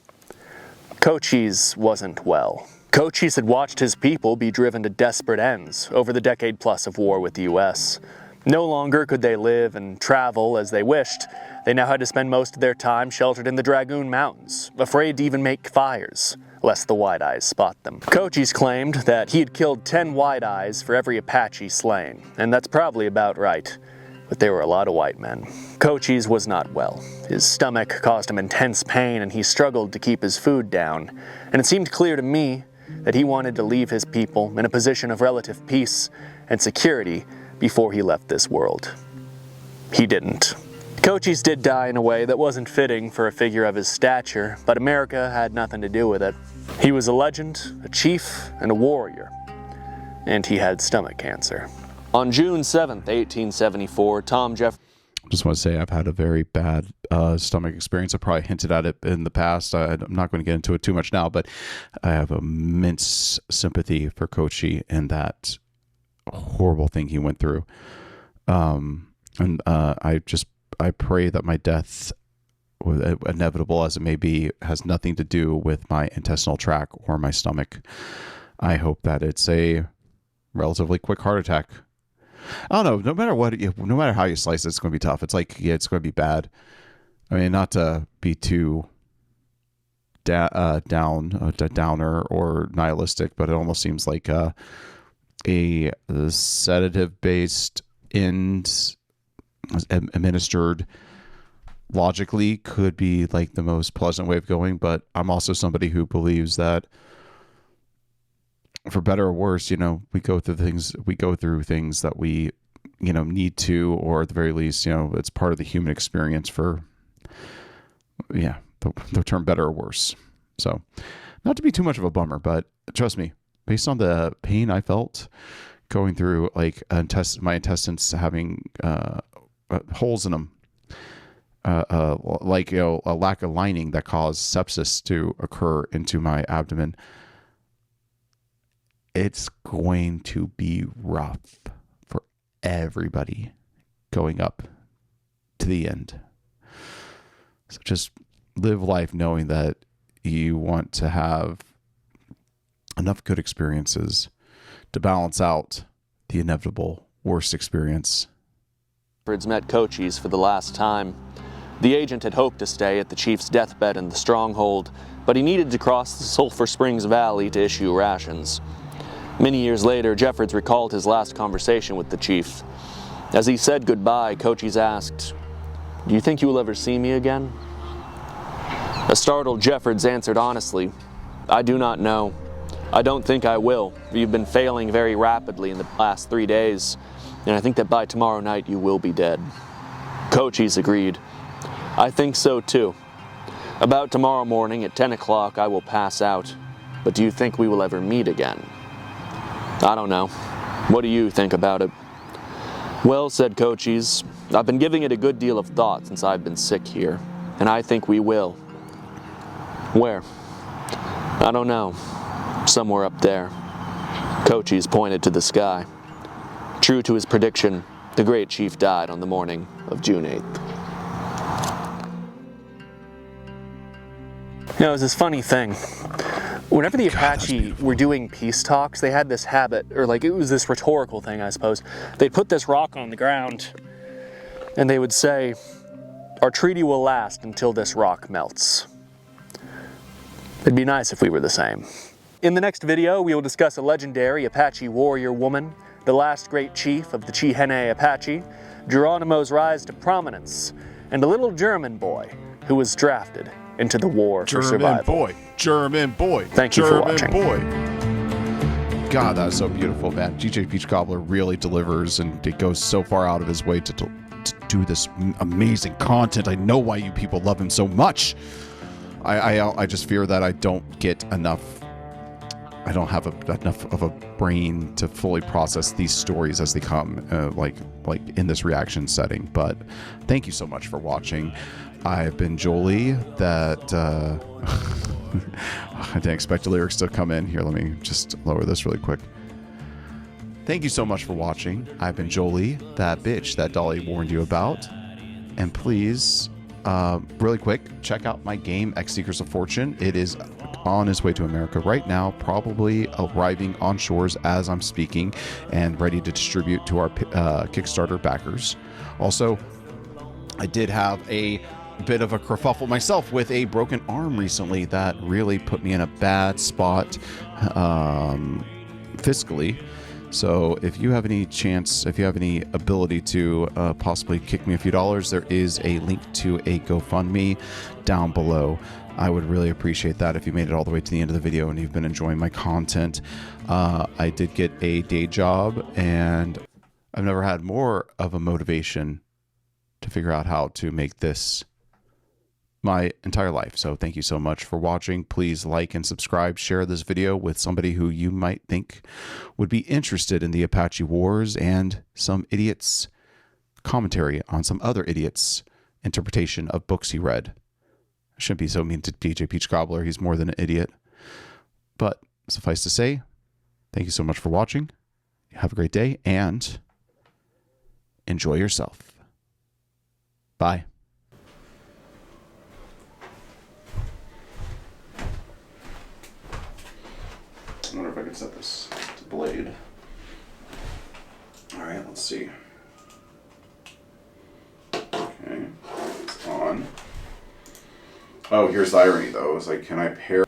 Cochise wasn't well. Cochise had watched his people be driven to desperate ends over the decade plus of war with the US. No longer could they live and travel as they wished. They now had to spend most of their time sheltered in the Dragoon Mountains, afraid to even make fires, lest the White Eyes spot them. Cochise claimed that he had killed 10 White Eyes for every Apache slain, and that's probably about right. But there were a lot of white men. Cochise was not well. His stomach caused him intense pain, and he struggled to keep his food down. And it seemed clear to me that he wanted to leave his people in a position of relative peace and security before he left this world. He didn't. Cochise did die in a way that wasn't fitting for a figure of his stature, but America had nothing to do with it. He was a legend, a chief, and a warrior. And he had stomach cancer. On June 7th, 1874, Tom Jefferson... Just want to say I've had a very bad stomach experience. I probably hinted at it in the past. I'm not going to get into it too much now, but I have immense sympathy for Cochise and that horrible thing he went through. I pray that my death, inevitable as it may be, has nothing to do with my intestinal tract or my stomach. I hope that it's a relatively quick heart attack. I don't know. No matter how you slice it, it's going to be tough. It's like, yeah, it's going to be bad. I mean, not to be too downer or nihilistic, but it almost seems like a sedative-based end administered logically could be like the most pleasant way of going. But I'm also somebody who believes that, for better or worse, we go through things that we, need to, or at the very least, it's part of the human experience for, the term better or worse. So not to be too much of a bummer, but trust me, based on the pain I felt going through, like my intestines having holes in them, a lack of lining that caused sepsis to occur into my abdomen, it's going to be rough for everybody going up to the end. So just live life knowing that you want to have enough good experiences to balance out the inevitable worst experience. met Cochise for the last time. The agent had hoped to stay at the chief's deathbed in the stronghold, but he needed to cross the Sulphur Springs Valley to issue rations. Many years later, Jeffords recalled his last conversation with the chief. As he said goodbye, Cochise asked, "Do you think you will ever see me again?" A startled Jeffords answered honestly, "I do not know. I don't think I will. You've been failing very rapidly in the last 3 days, and I think that by tomorrow night you will be dead." Cochise agreed. "I think so too. About tomorrow morning at 10 o'clock I will pass out. But do you think we will ever meet again?" "I don't know. What do you think about it?" "Well," said Cochise, "I've been giving it a good deal of thought since I've been sick here, and I think we will." "Where?" "I don't know. Somewhere up there." Cochise pointed to the sky. True to his prediction, the great chief died on the morning of June 8th. You know, it was this funny thing. Whenever the Apache were doing peace talks, they had this habit, or like it was this rhetorical thing, I suppose. They'd put this rock on the ground, and they would say, "Our treaty will last until this rock melts." It'd be nice if we were the same. In the next video, we will discuss a legendary Apache warrior woman, the last great chief of the Chihenne Apache, Geronimo's rise to prominence, and a little German boy who was drafted into the war for survival. German boy. Thank you for watching. God, that is so beautiful, man. DJ Peach Cobbler really delivers, and it goes so far out of his way to do this amazing content. I know why you people love him so much. I just fear that I don't get enough. I don't have enough of a brain to fully process these stories as they come, like in this reaction setting. But thank you so much for watching. I've been Joelee. I didn't expect the lyrics to come in. Here, let me just lower this really quick. Thank you so much for watching. I've been Joelee, that bitch that Dolly warned you about. And please, really quick, check out my game, X Seekers of Fortune. It is on its way to America right now, probably arriving on shores as I'm speaking, and ready to distribute to our Kickstarter backers. Also, I did have a bit of a kerfuffle myself with a broken arm recently that really put me in a bad spot fiscally. So if you have any chance, if you have any ability to possibly kick me a few dollars, there is a link to a GoFundMe down below. I would really appreciate that if you made it all the way to the end of the video and you've been enjoying my content. I did get a day job, and I've never had more of a motivation to figure out how to make this my entire life. So thank you so much for watching. Please like and subscribe, share this video with somebody who you might think would be interested in the Apache Wars and some idiots' commentary on some other idiots' interpretation of books he read. I shouldn't be so mean to DJ Peach Cobbler. He's more than an idiot. But suffice to say, thank you so much for watching. Have a great day and enjoy yourself. Bye. I wonder if I could set this to blade. All right, let's see. Okay, it's on. Oh, here's the irony though. It's like, can I pair